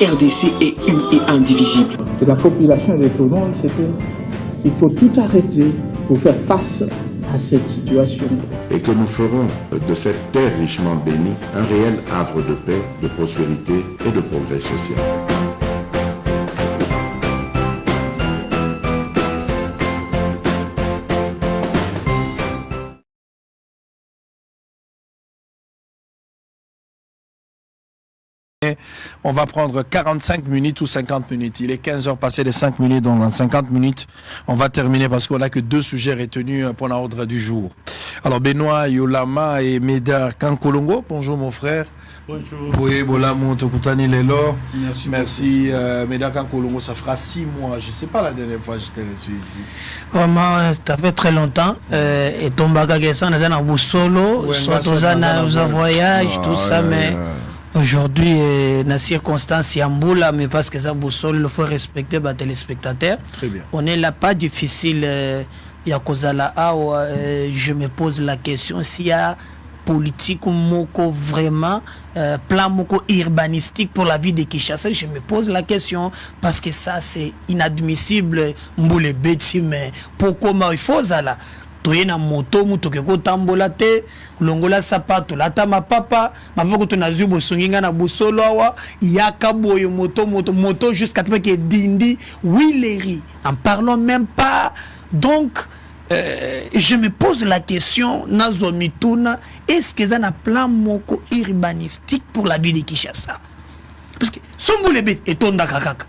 RDC est une et indivisible. De la population et de tout le monde, c'est qu'il faut tout arrêter pour faire face à cette situation. Et que nous ferons de cette terre richement bénie un réel havre de paix, de prospérité et de progrès social. On va prendre 45 minutes ou 50 minutes. Il est 15 heures passées les 5 minutes, donc dans 50 minutes, on va terminer parce qu'on n'a que 2 sujets retenus pour l'ordre du jour. Alors Benoît Yolama et Médard Kankolongo, bonjour mon frère. Bonjour. Oui, Bolamou Tokutani Lelo. Merci. Médard Kankolongo, ça fera 6 mois. Je ne sais pas la dernière fois que j'étais reçu ici. Vraiment, ça fait très longtemps. Et Tombaga Gessan, on a un solo, un voyage, tout ça, mais... Aujourd'hui, dans les circonstances, il y a un bout là, mais parce que ça, il faut respecter les téléspectateurs. Très bien. On est là, pas difficile. Il y a cause là, je me pose la question s'il y a politique ou moko vraiment, plan moko urbanistique pour la vie de Kinshasa. Je me pose la question parce que ça, c'est inadmissible. Mboule bêtis, mais pourquoi il faut ça là? Toyena moto muto ke ko tambola te longola sapato lata mapapa mapako to nazu bosonginga na bosolo awa yaka boyo moto jusqu'à ce que dindi Willery en parlons même pas. Donc je me pose la question nazomituna, est-ce que ça na plan moko urbanistique pour la ville de Kinshasa? Parce que Sombulebe et Tonda Kakaka.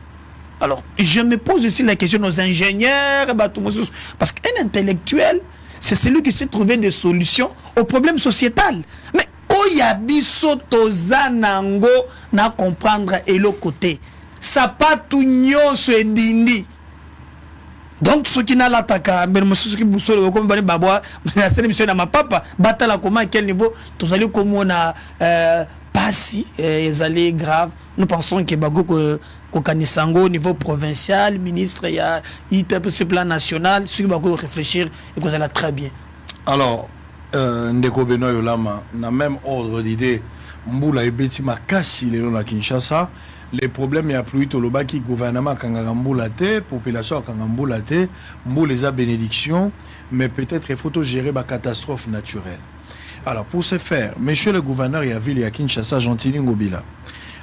Alors je me pose aussi la question aux ingénieurs parce qu'un intellectuel, c'est celui qui sait trouver des solutions aux problèmes sociétals. Mais oyabiso tozanango na comprendre et le côté. Ça pas tout nyonso et dindi. Donc ce qui n'a l'attaque, mais monsieur qui boussole comme bani babwa, la seule mission na ma papa, batala comment à quel niveau, tous allez comme on a pas si ils allaient grave. Nous pensons que bago Kanisango au niveau provincial, ministre, il y a ce plan national, ce qui va réfléchir et que ça va très bien. Alors, Ndeko Benoît Yolama, dans le même ordre d'idée, Mboula et Betima Kassi, les Kinshasa, les problèmes, il y a plus de l'obaki gouvernement Kangamboula te, population Kangamboula te, Mboula les a bénédictions, mais peut-être il faut gérer la catastrophe naturelle. Alors, pour ce faire, monsieur le gouverneur, il y a ville, il y a Kinshasa, Gentili Ngobila.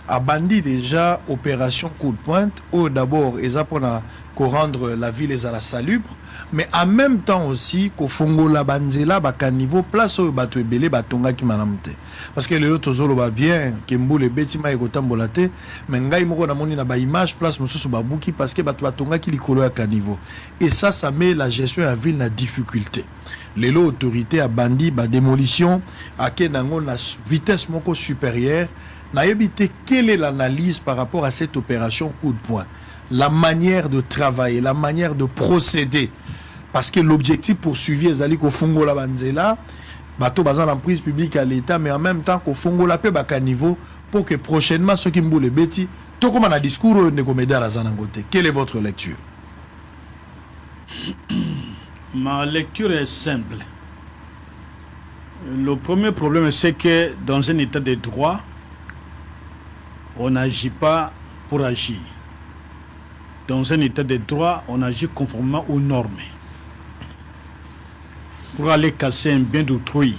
A bandi déjà opération coup de pointe où d'abord ils apprennent à rendre la ville à la salubre, mais en même temps aussi qu'au fongo la banzela baka niveau place où bato ebele batonga ki manamte parce que les autres zolo va bien que mbule betima ekotambolate mais ngai moko na moni na ba image place mususu babuki parce que bato batonga ki likolo ya kaniveau et ça met la gestion de la ville na difficulté. Les autorités a bandi ba démolition à kenango na vitesse moko supérieure. Quelle est l'analyse par rapport à cette opération coup de poing? La manière de travailler, la manière de procéder. Parce que l'objectif poursuivi est d'aller au Fongo la Banzela, bateau basant l'emprise publique à l'État, mais en même temps qu'au Fongo la paix baka niveau pour que prochainement ceux qui me boulent bêtis, tout comme on a discours de comédie à la Zanangote. Quelle est votre lecture? Ma lecture est simple. Le premier problème, c'est que dans un état de droit, on n'agit pas pour agir. Dans un état de droit, on agit conformément aux normes. Pour aller casser un bien d'autrui,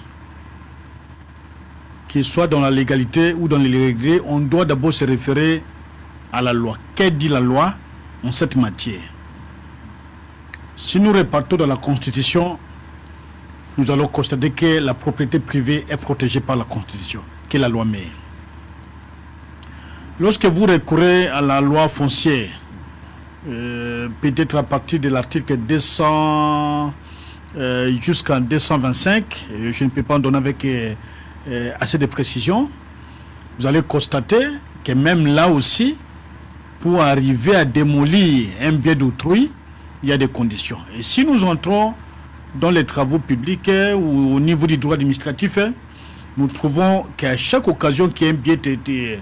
qu'il soit dans la légalité ou dans l'illégalité, on doit d'abord se référer à la loi. Qu'est-ce dit la loi en cette matière? Si nous repartons dans la Constitution, nous allons constater que la propriété privée est protégée par la Constitution, qui est la loi mère. Lorsque vous recourez à la loi foncière, peut-être à partir de l'article 200 jusqu'en 225, je ne peux pas en donner avec assez de précision, vous allez constater que même là aussi, pour arriver à démolir un bien d'autrui, il y a des conditions. Et si nous entrons dans les travaux publics ou au niveau du droit administratif, nous trouvons qu'à chaque occasion qu'un bien été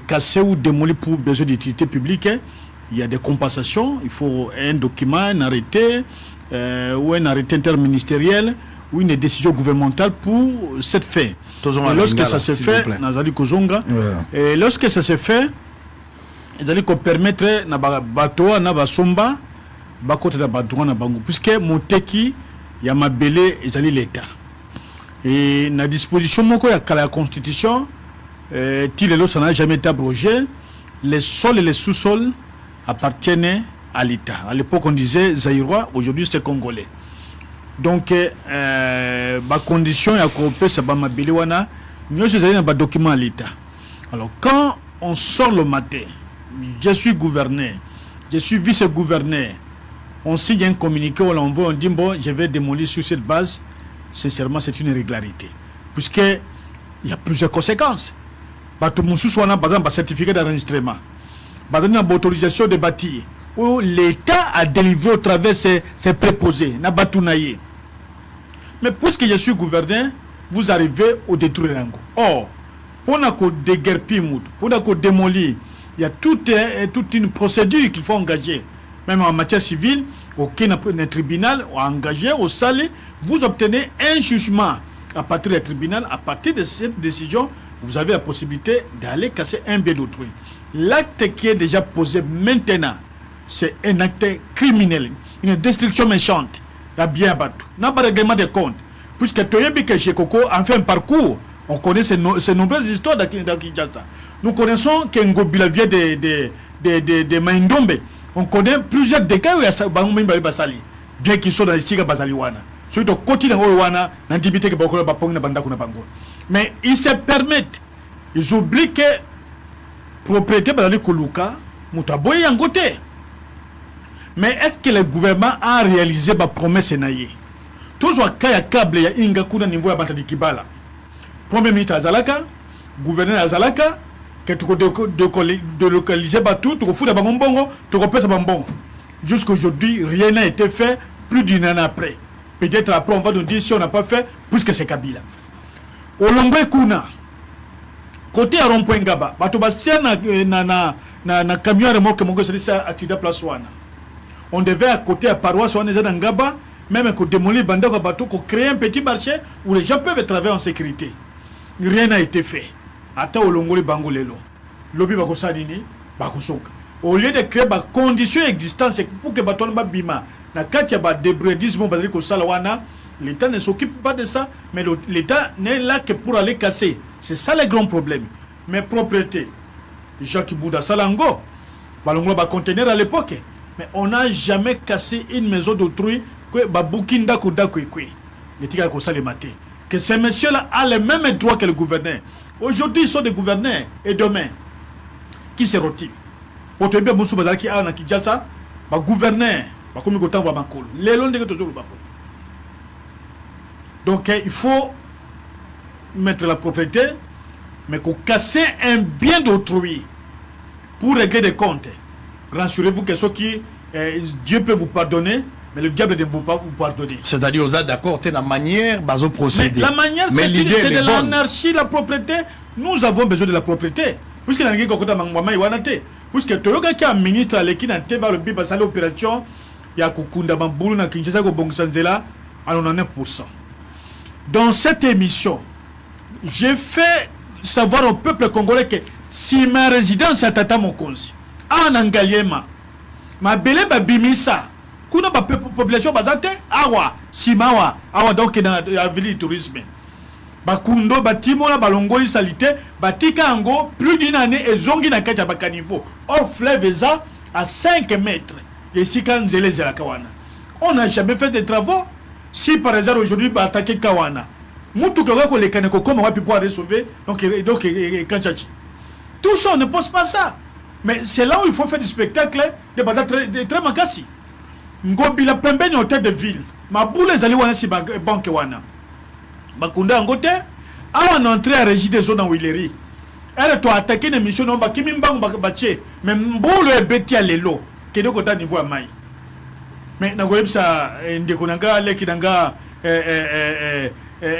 cassé ou démoli pour besoin d'utilité publique, il y a des compensations. Il faut un document, un arrêté ou un arrêté interministériel ou une décision gouvernementale pour cette fin. Et lorsque ça se fait, et lorsque ça se fait, ils allaient permettre na bato na basomba bakote na badroit na bango puisque moteki ya mabele ils allaient l'état et na disposition moko ya kala constitution tilelo ça n'a jamais été abrogé, les sols et les sous-sols appartiennent à l'État. À l'époque on disait Zaïrois, aujourd'hui c'est Congolais. Donc ma condition ya coopérer ça ba mabele wana nous allons ba document à l'État. Alors quand on sort le matin, je suis gouverneur, je suis vice-gouverneur, on signe un communiqué, on l'envoie, on dit bon, je vais démolir sur cette base. Sincèrement, c'est une irrégularité. Puisqu'il y a plusieurs conséquences. Par exemple, un certificat d'enregistrement, une autorisation de bâtir, où l'État a délivré au travers ses préposés, mais puisque je suis gouverneur, vous arrivez au détruire. Or, pour déguerpir, pour démolir, il y a toute une procédure qu'il faut engager. Même en matière civile, aucun tribunal a engagé au salé, vous obtenez un jugement à partir du tribunal. À partir de cette décision, vous avez la possibilité d'aller casser un bien d'autrui. L'acte qui est déjà posé maintenant, c'est un acte criminel, une destruction méchante. La bien abattu. N'a pas de règlement de compte. Puisque Toyebi Keshekoko a fait un parcours, on connaît ces nombreuses histoires d'Akinjasa. Nous connaissons Kengobila vient de Maindombe. On connaît plusieurs dégâts où il y a Bangoumim Basali, bien qu'ils soient dans les Stiga Basaliwana. Sur le quotidien Owana, n'indibité que Bokolo Bapong Bandakuna Bango. Mais ils se permettent, ils oublient que propriété Basali Koluka, Moutaboy Yangote. Mais est-ce que le gouvernement a réalisé ma promesse naïe? Tous les cas câble ya inga kuna niveau ya Bantadi Kibala. Premier ministre Azalaka, gouverneur Azalaka, que tu délocaliser tout, tu refous d'abord bongo, tu repèses bongo. Jusqu'aujourd'hui, rien n'a été fait plus d'une année après. Peut-être après, on va nous dire si on n'a pas fait, puisque c'est Kabila. Au Lombe Kuna, côté à Rond-Point Gaba, Batobastien na camion remorque mon gars, c'est accident place Wana. On devait à côté à paroisse, on est dans Gaba, même qu'on démolit Bandako bateau, qu'on crée un petit marché où les gens peuvent travailler en sécurité. Rien n'a été fait. Ata olongoli bangolelo lobi bakosadini bakosoka au lieu de créer des conditions existantes pour que baton ba bima na katia ba débridisme bazali ko salawana. L'État ne s'occupe pas de ça, mais l'État n'est là que pour aller casser. C'est ça le grand problème. Mais propriété Jacques Bouda Salango balongolo ba conteneur à l'époque, mais on n'a jamais cassé une maison d'autrui que ba bukinda ko dakwekwe netika ko salemate que ces messieurs là a les mêmes droits que le gouverneur. Aujourd'hui, ils sont des gouverneurs. Et demain, qui seront-ils? Donc, il faut mettre la propriété, mais qu'on casse un bien d'autrui pour régler des comptes. Rassurez-vous que ceux qui Dieu peut vous pardonner, mais le diable ne peut pas vous pardonner. C'est-à-dire, vous êtes d'accord, c'est la manière de procéder. Mais la manière, c'est de l'anarchie, la propriété. Nous avons besoin de la propriété. Puisque la puisque Toyoka qui est un ministre à l'équipe dans le Bible, ça l'opération, il y a Kukunda Bamboulou, na Kinshasa, Bongsanzela, à 99%. Dans cette émission, j'ai fait savoir au peuple congolais que si ma résidence est à Tata Mokonzi, en Angaliema, ma belle babimisa, kuna ba population bazate awa simawa awa donc dans la ville du tourisme bakundo batimola balongoli salité batika ango plus d'une année et zongi na kati ya bakanivo au fleuve eza à 5 mètres et si quand zelezela kawana on n'a jamais fait de travaux. Si par exemple aujourd'hui ba attaquer kawana mutu ka ko lekane ko comment wapi pour sauver donc kanchachi tout ça on ne pose pas ça, mais c'est là où il faut faire du spectacle de bataille très makasi. Ngobila pembeni hôtel de ville mabule zali wana si banque wana bakunda ngote awa entrée à régie des zones en Willery elle to attaquer une mission non bakimi mbangu bache mais mbolo e beti alelo kede kota niveau ya mai mais na goyebsa ndeko nanga leki nanga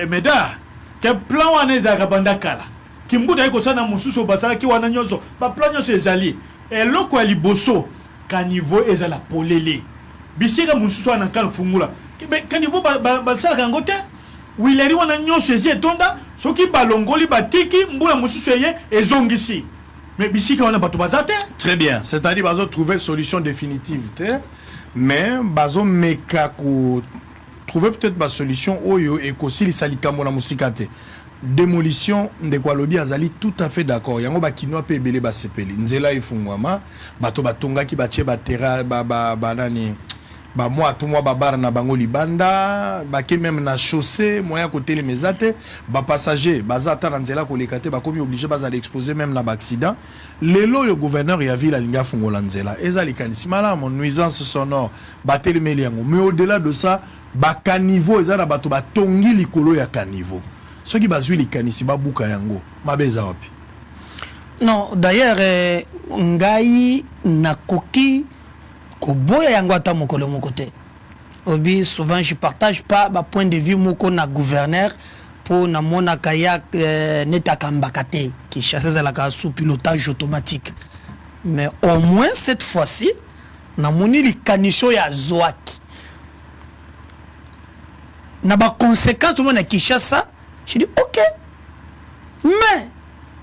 meda ke plan wana ezaka bandakala kimbuda iko sana mususu basala ki wana nyoso ba plan nyoso ezali eloko ya liboso ka niveau ezala polele bisika mususu ana kala fungula ka niveau basala ka ngote Willery wana nyoso ezi etonda soki balongoli batiki mbula mususu eye ezongisi Mais ici, quand on a pas tout basé, très bien. C'est-à-dire, bazo trouver solution définitive, mais bazo mekako trouver peut-être ma solution oyo et kosi li salikambo na musikate. Démolition de quoi lobby azali tout à fait d'accord. Yango ba kinoa pe belé ba sepeli. Nzela ifungwama, bato batonga ki batie ba terra ba nani. Ba moi tout moi babar na bango libanda, ba ke même na chaussée, moyen côté les mesate, ba passager, bazata na nzela ko lekate ba komi obligé ba aller exposer même na ba accident. Lelo yo gouverneur ya ville alinga fungola nzela. Ezali kanisi mon nuisance sonore, ba telemeli yango. Mais au-delà de ça, ba caniveau ezala bato ba tongi likolo ya caniveau. Ceux qui bazui li kanisi ba buka yango, mabeza wapi. Non, d'ailleurs ngai nakoki Koboya yango ata mokolo mokote. Obi souvent je partage pas ma point de vue moko na gouverneur pour na mona kayak neta kambakate qui chasse la sous pilotage automatique. Mais au moins cette fois-ci na moni li kanisho ya Zoaki. Na ba conséquence tout le monde na Kinshasa, je dis OK. Mais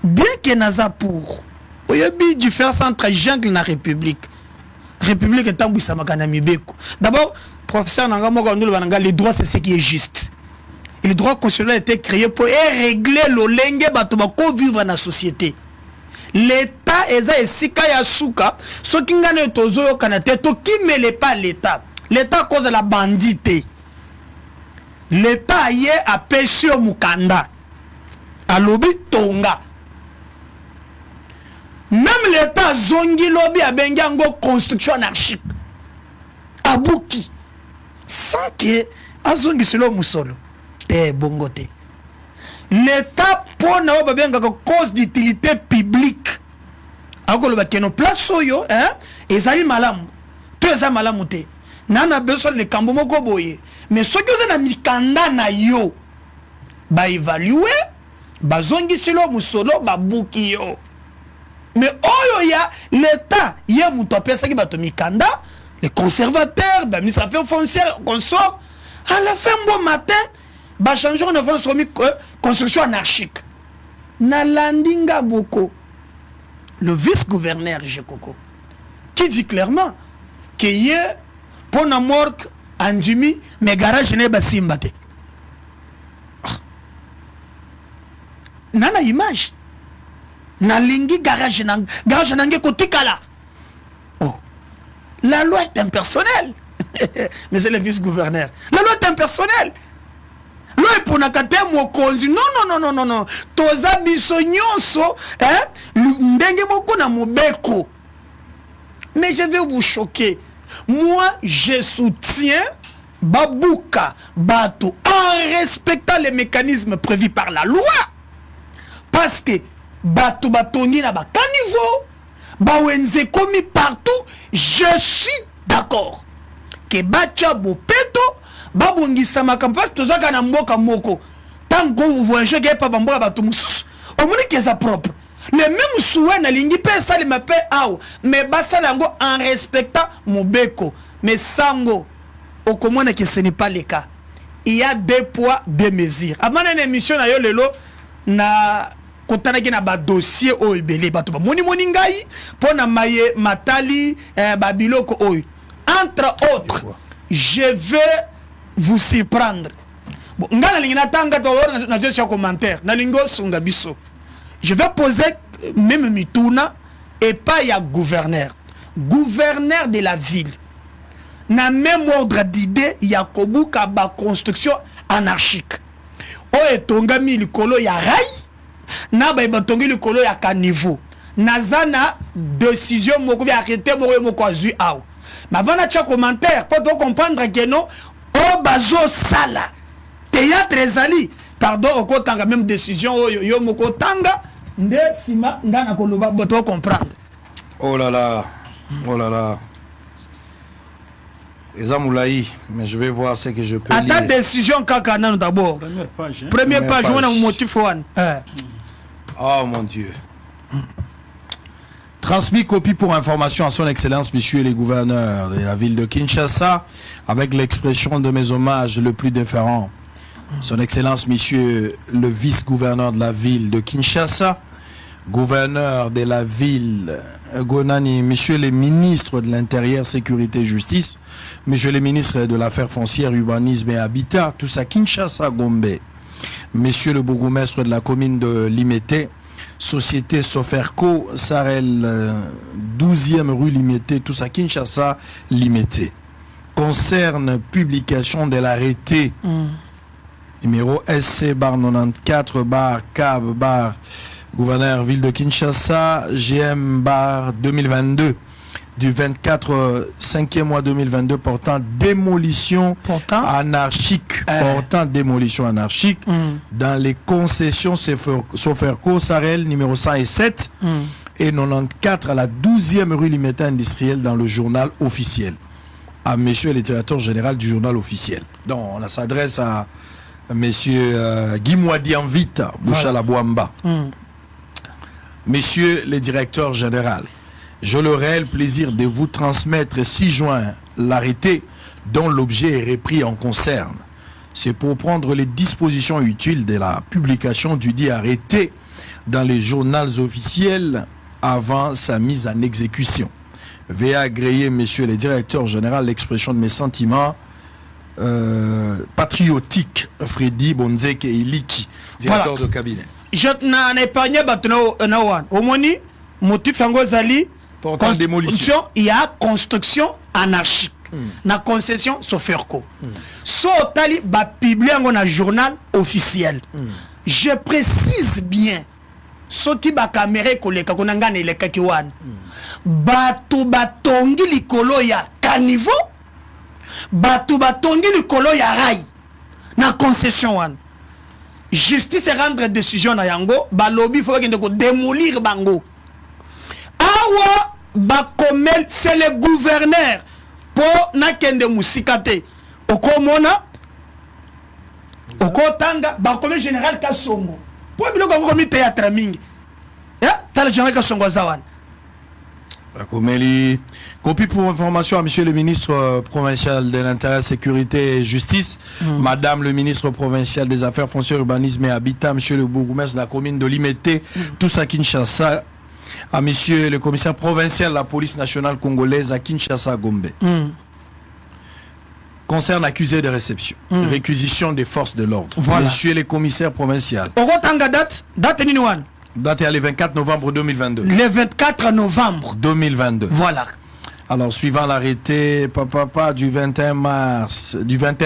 bien que naza pour oyebi différence entre jungle na république. République est en Mibeko. D'abord, professeur Nangamoko, les droits, c'est ce qui est juste. Et le droit constitutionnel a été créé pour régler le lengue batobako vivre dans la société. L'État est sika ya suka, ce qui ngane tozo yo kanate, to qui mêle pas l'État. L'État cause la bandité. L'État y est à Pesio Mukanda. À Lobi Tonga. Même l'État zongi lobby a bengango construction anarchique. Abouki. Sans que azongi solo musolo. Te bongote. L'État pour na benga cause d'utilité publique. Akolo ba keno place oyo ezali malamu. To eza malamu te. Nana besoin le kambo moko boye. Mais ce que na mikanda na yo ba évaluer ba zongi solo musolo ba buki yo. Mais oh ya l'État y a moutopé ça qui va te mikanda les conservateurs bah ministre affaires foncières consort à la fin bon matin bah changer on avance sur construction anarchique na landinga boko le vice-gouverneur Jekoko qui dit clairement que y a pour na mort andimi mais garage ne ba simbate nana image Nalingi garage nange kotikala. Oh. La loi est impersonnelle. Mais c'est le vice-gouverneur. La loi est impersonnelle. Loi est pour nakate mokonzi. Non. Toza biso nyonso, ndenge moko na mobeko. Mais je vais vous choquer. Moi, je soutiens Babouka Bato en respectant les mécanismes prévus par la loi. Parce que Bato batongi na ba caniveau bawenze komi partout, je suis d'accord que bacha bopeto babongisa makampas tozaka na mboka moko tango vous voyez que pas bamboka bato mususu omoni que ça propre le même souhait na lingi pe sali mape aw mais basala yango en respectant mobeko mais sango okomona que ce n'est pas le cas. Il y a deux poids deux mesures. Avant une émission na yo lelo na kotanaki na ba dossier o ebele bato ba moni ngai pona maye matali babiloko oyo entre autres je vais vous surprendre bon ngana lingina tanga to na je commentaire na lingo sunga biso je vais poser même mituna et pas ya gouverneur de la ville na même ordre d'idée ya kobuka ba construction anarchique o etongami likolo ya rai na ba batongi likolo ya caniveau nazana décision moko bi arrêté moko azui aw mais avant na cha commentaire pour to comprendre que non o bazo sala théâtre ezali pardon oko tanga même décision yo moko tanga nde sima ngana koloba to comprendre. Oh là là Ezamoulaï, mais je vais voir ce que je peux lire. À ta décision kakana d'abord. Première page on a un motif one. Oh mon Dieu. Transmis copie pour information à son excellence, messieurs les gouverneurs de la ville de Kinshasa, avec l'expression de mes hommages le plus déférent. Son excellence, monsieur le vice-gouverneur de la ville de Kinshasa, gouverneur de la ville, Gonani, monsieur le ministre de l'Intérieur, Sécurité et Justice, monsieur le ministre de l'Affaires foncières, Urbanisme et Habitat, tout ça, Kinshasa, Gombe, monsieur le bourgmestre de la commune de Limete, Société Soferco, Sarel, 12e rue Limete, tout ça, Kinshasa, Limete. Concerne publication de l'arrêté numéro SC bar 94 bar CAB bar gouverneur ville de Kinshasa GM bar 2022 du 24 5e mois 2022 portant démolition anarchique dans les concessions Soferco Sarel numéro 107 et 94 à la 12e rue Limete industrielle dans le journal officiel. À monsieur le directeur général du journal officiel. Donc on s'adresse à monsieur Guy Mwadianvita Bouchala Bouamba. Monsieur le directeur général, j'ai le réel plaisir de vous transmettre 6 juin l'arrêté dont l'objet est repris en concerne. C'est pour prendre les dispositions utiles de la publication du dit arrêté dans les journaux officiels avant sa mise en exécution. Veuillez agréer, monsieur le directeur général, l'expression de mes sentiments patriotiques. Freddy Bonzeke Iliki, directeur de cabinet. Je n'ai pas au moni, motif angozali, portant démolition. Il y a construction anarchique. Na concession Soferco. So tali ba publié dans journal officiel. Je précise bien. Ce qui ba caméra koleka konanga ne leka kiwan. Batu batongi likolo ya caniveau. Batu batongi likolo ya rai. Na concession wan. Justice rendre décision na yango, ba lobby faut que démolir bango. Awa ba komel c'est le gouverneur pour na kende musikate. Okomona okotanga ba komel général Kasongo. Pour biloko komi théâtre mingi. Ya, ta le général Kasongo zawan. Komeli, copie pour information à monsieur le ministre provincial de l'Intérieur, Sécurité et Justice, madame le ministre provincial des Affaires foncières, Urbanisme et Habitat, monsieur le bourgmestre de la commune de Limete, tous à Kinshasa, à monsieur le commissaire provincial de la police nationale congolaise à Kinshasa, Gombe. Concerne accusé de réception, réquisition des forces de l'ordre. Voilà. Monsieur le commissaire provincial. Date Ninouane. Date le 24 novembre 2022. Le 24 novembre 2022. Voilà. Alors, suivant l'arrêté du 21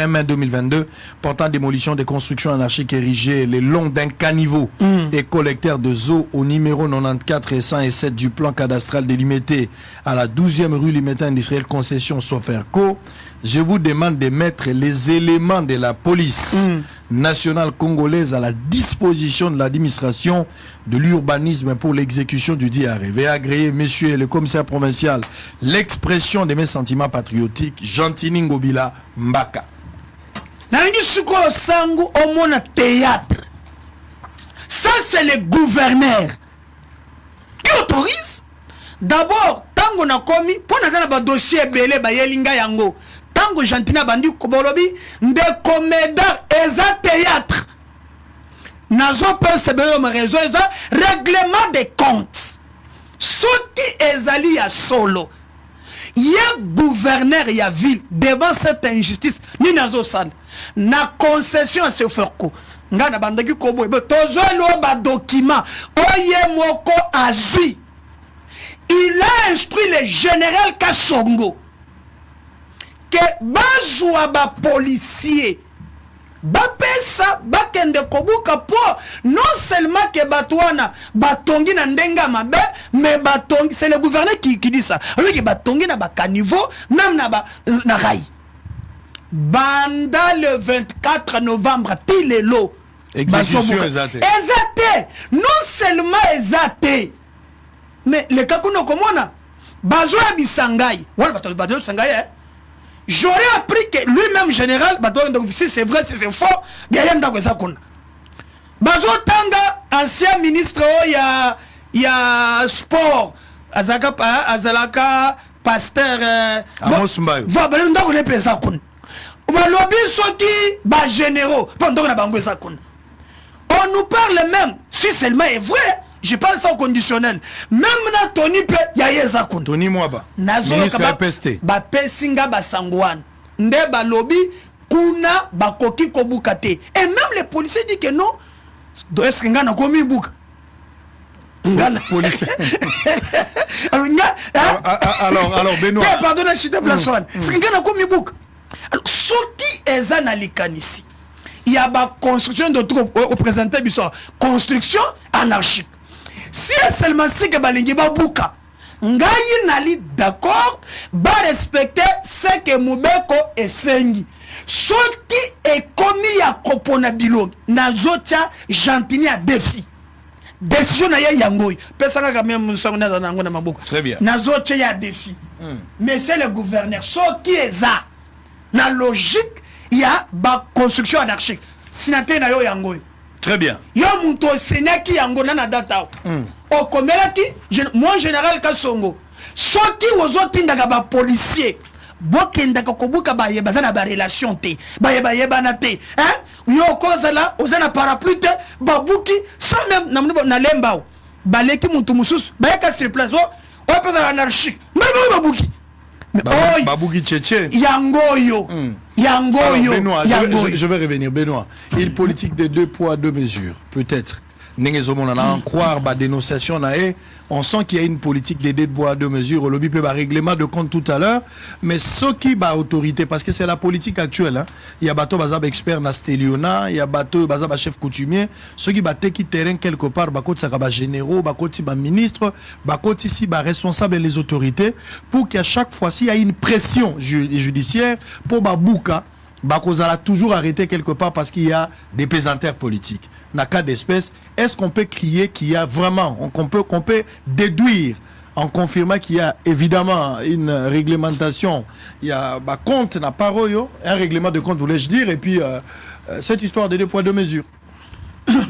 mai 2022, portant démolition des constructions anarchiques érigées le long d'un caniveau et collecteur de eau au numéro 94 et 107 du plan cadastral délimité à la 12e rue Limete industrielle concession Soferco, je vous demande de mettre les éléments de la police nationale congolaise à la disposition de l'administration de l'urbanisme pour l'exécution du dit arrêt. Veuillez agréer, monsieur le commissaire provincial, l'expression de mes sentiments patriotiques, Gentini Ngobila Mbaka. Ça, c'est le gouverneur qui autorise. D'abord, tango na komi, pour na dossier belé ba yelinga yango. Tango Gentina bandi kobolobi nde comédien eza théâtre nazo pense belo ma raison eza règlement des comptes soki ezali ya solo ya gouverneur ya ville devant cette injustice ni nazo sala na concession à Soferco ngana bandaki kobo tozo lo ba document oye moko azui il a instruit le général Kasongo que bazwa ba policier bapesa bakende kobuka po non seulement que batouana batongi na ndenga mabe mais batongi c'est le gouverneur qui dit ça lui que batongi na ba caniveau même na rai banda le 24 novembre tilelo exécution exacte non seulement exacte mais le kakuno komona bazwa bisangai wala batolo sangai j'aurais appris que lui-même général si c'est vrai, si c'est faux, derrière Bazo Tanga, ancien ministre, il y a sport, Azalaka, pasteur, Amos Mbayo. On nous parle même, si seulement est vrai, je parle ça au conditionnel. Même na Tony pe ya yeza kun. Tony Mwaba. Nazo Ministre ka APST. ba pesinga ba sangwan. Nde ba lobby kuna ba koki kobuka te. Et même les policiers disent que non. Est-ce que ngana komi buka? Ngana Policier. alors Benoît. Pardon, je suis de Blason. C'est que ngana komi buka. Alors ce qui est ici. Il y a une construction de troupes au présenté construction anarchique. Si seulement si que balingi ba buka, ngai nali d'accord, ba respecter ce que Mubeko et Sengi. Ce qui est commis à Kopona Bilog, nazotia gentini à défi. Décision na ya yangoy. Pesanga quand même musanga na ngona mabuka. Très bien. Nazotia ya défi. Mais c'est le gouverneur. Ce qui est ça, na logique. Il y a ba construction anarchique. Sinate na yo yangoy. Très bien. Yo muto seneki yango na data. O komelaki moi général Kasongo. Soki ozotinda ka ba policier. Bokenda ka kobuka ba yeba na ba relation te. Ba yeba na te. Hein? Yo kozala ozana parapluie te babuki sans même na lemba. Baleki mutu mususu ba yaka sur place. O pesa anarchique. Même babuki. Babouki Tchétché. Yangoyo. Yangoyo. Benoît, je vais revenir. Benoît, il politique de 2 poids 2 mesures. Peut-être. On a en croire la dénonciation. On sent qu'il y a une politique de 2 poids 2 mesures. Au lobby peut un règlement de compte tout à l'heure. Mais ce qui va autorité, parce que c'est la politique actuelle. Hein. Il y a bateau bazab expert Nasteliona, il y a bateau bazab chef coutumier. Ceux qui battent qui terrain quelque part, bakot sakaba généraux, bakot si ba ministre, bakot ici ba responsable les autorités, pour qu'à chaque fois s'il y a une pression judiciaire pour babouka, bakozala toujours arrêter quelque part parce qu'il y a des pesanteurs politiques. Dans cas d'espèce, est-ce qu'on peut crier qu'il y a vraiment, qu'on peut déduire en confirmant qu'il y a évidemment une réglementation, il y a compte n'a pas un règlement de compte voulais-je dire, et puis cette histoire de 2 poids 2 mesures.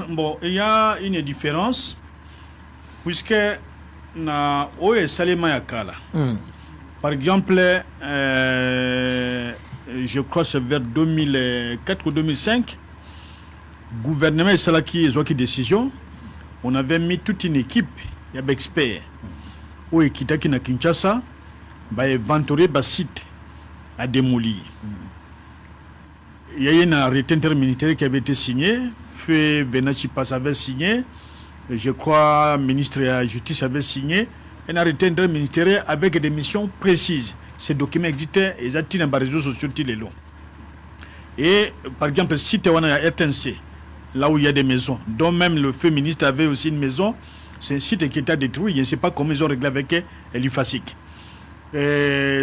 Bon, il y a une différence puisque na oye salema yakala. Par exemple, je crois que c'est vers 2004 ou 2005, gouvernement et Salaki et décision, on avait mis toute une équipe, il y avait experts, où Ekitaki na Kinshasa, bah inventorier le site à démolir. Il y a eu un arrêté interministériel qui avait été signé, fait Venachi Pass avait signé, je crois le ministre de la Justice avait signé, un arrêté interministériel avec des missions précises. Ces documents existaient et ils ont dans les réseaux sociaux. Et par exemple, si tu es à RTNC, là où il y a des maisons, dont même le feu ministre avait aussi une maison, c'est un site qui était détruit. Je ne sais pas comment ils ont réglé avec l'UFASIC.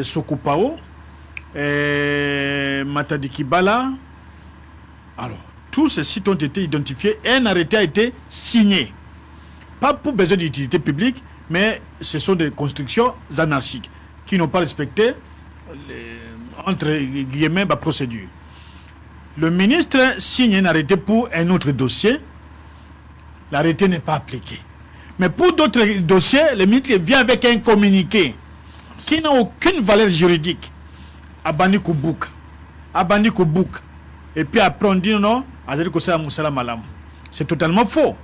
Sokupao, Matadikibala. Alors, tous ces sites ont été identifiés et un arrêté a été signé. Pas pour besoin d'utilité publique, mais ce sont des constructions anarchiques qui n'ont pas respecté entre guillemets la procédure. Le ministre signe un arrêté pour un autre dossier, l'arrêté n'est pas appliqué. Mais pour d'autres dossiers, le ministre vient avec un communiqué qui n'a aucune valeur juridique. Abani Koubouk. Et puis après on dit non, c'est totalement faux.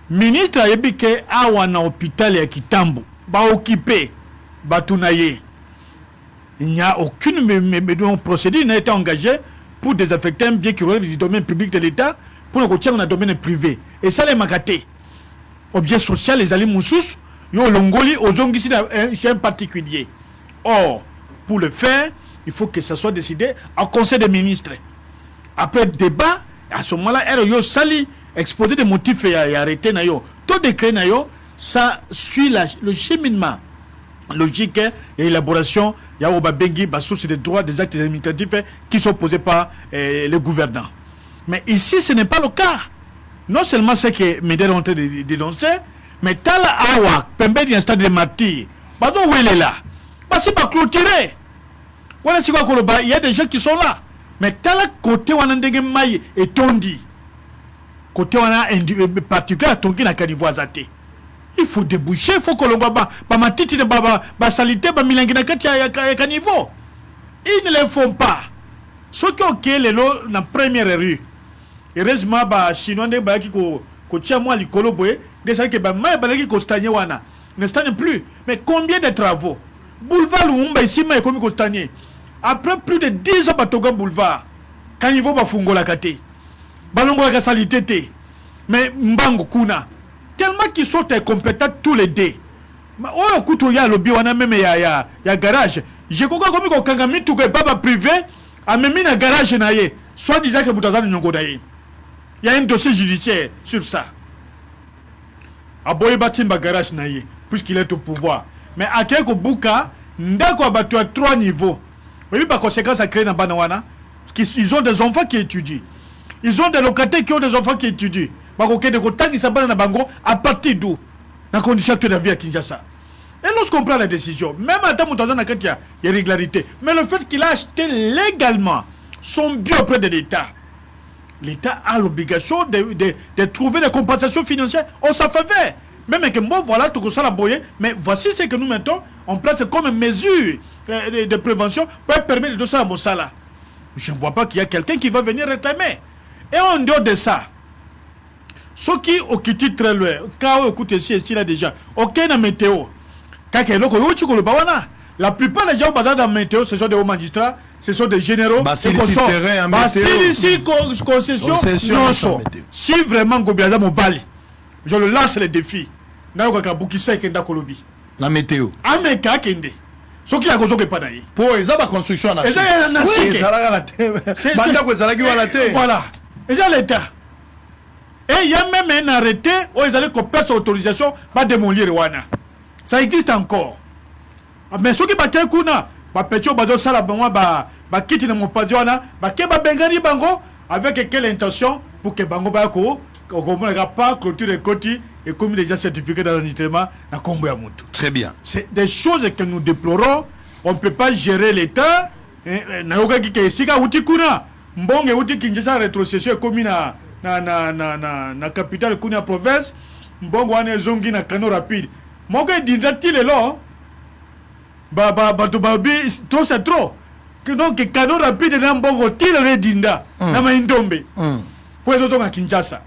Ministre a dit que awana hôpital ya Kitambo ba occupé Batounaye. Il n'y a aucune procédure n'a été engagée pour désaffecter un bien qui relève du domaine public de l'État pour le retirer dans le domaine privé. Et ça les magaté. Objet social, les alliés moussous, yo longoli aux ici un chien particulier. Or, pour le faire, il faut que ça soit décidé en conseil des ministres. Après débat, à ce moment-là, yo sali exposer des motifs et arrêter nayo. Tout décret nayo, ça suit le cheminement logique et élaboration. Il y a au Bengi, source des droits des actes administratifs qui sont posés par les gouvernants. Mais ici, ce n'est pas le cas. Non seulement c'est que Médère ont été dénoncés, mais Tala Awa, Pembe d'un stade de martyr, où il est là. C'est pas clôturé. Il y a des gens qui sont là. Mais Tala côté Wanandege Maï et Tondi. Côté Wana particulier, Tongi n'a qu'à Zate. Il faut déboucher, il faut que l'on va ma titi de baba, salité, milangina à niveau. Ils ne le font pas. Ce qui ont créé les lots dans la première rue. Heureusement, chinois ne qui ko tia moi likolo boye Des années que Bama Balagi Costagné Wana ne stagne plus. Mais combien de travaux? Boulevard Lumumba ici, mais comme Costagné. Après plus de 10 ans, Batoga Boulevard, quand il va Fungo la Kate, Balongo la Salité, mais Mbango Kuna, tellement qu'ils sont incompétents tous les deux. Oh, écoute, il y a le biwana même, il y a garage. J'ai compris comme il Kangami, tout que Baba privé, a même mis un garage naïe, soit disant que Boutazan Nyongo daïe. Il y a un dossier judiciaire sur ça. Aboye Batimba garage naïe, puisqu'il est au pouvoir. Mais à quelques bouka, Ndako a battu à 3 niveaux. Mais par conséquent, ça crée dans Banawana. Ils ont des enfants qui étudient. Ils ont des locataires qui ont des enfants qui étudient. À partir d'où? La condition de la vie à Kinshasa. Et lorsqu'on prend la décision, même à Tamoutazan, il y a irrégularité. Mais le fait qu'il a acheté légalement son bien auprès de l'État, l'État a l'obligation de trouver des compensations financières en sa faveur. Même que bon, voilà, tout ça la boyer. Mais voici ce que nous mettons en place comme mesure de prévention pour permettre de ça à Mossala. Je ne vois pas qu'il y a quelqu'un qui va venir réclamer. Et en dehors de ça, ceux qui ont quitté très loin, quand on écoute ici là déjà, aucun météo. La plupart des gens dans la météo, ce sont des hauts magistrats, ce sont des généraux. Concession. Si vraiment Gobiaza Mobali, je le lance le défi. La météo. Ameka Kende. Ce qui a causé que pas d'ailleurs. Pour les construction en Afrique. Voilà. Et c'est l'État. Et il y a même un arrêté où ils allaient couper son autorisation pour démolir Rwanda. Ça existe encore. Mais ceux qui battent un coup, avec quelle intention pour que Bango Bako pas clôture les côtés et comme déjà certifié dans l'enregistrement à Combo Yamutu. Très bien. C'est des choses que nous déplorons. On ne peut pas gérer l'État. Nayoka qui est ici, Utikuna. Mbonge Uti Kinshasa rétrocession comme na capitale Kuna province. Mbongo ane zongi na kano rapide. Moga dinda tile lo. Trop c'est trop. Donc kano rapide na mbongo tile dinda. Na maindombe. Pour les autres à Kinshasa.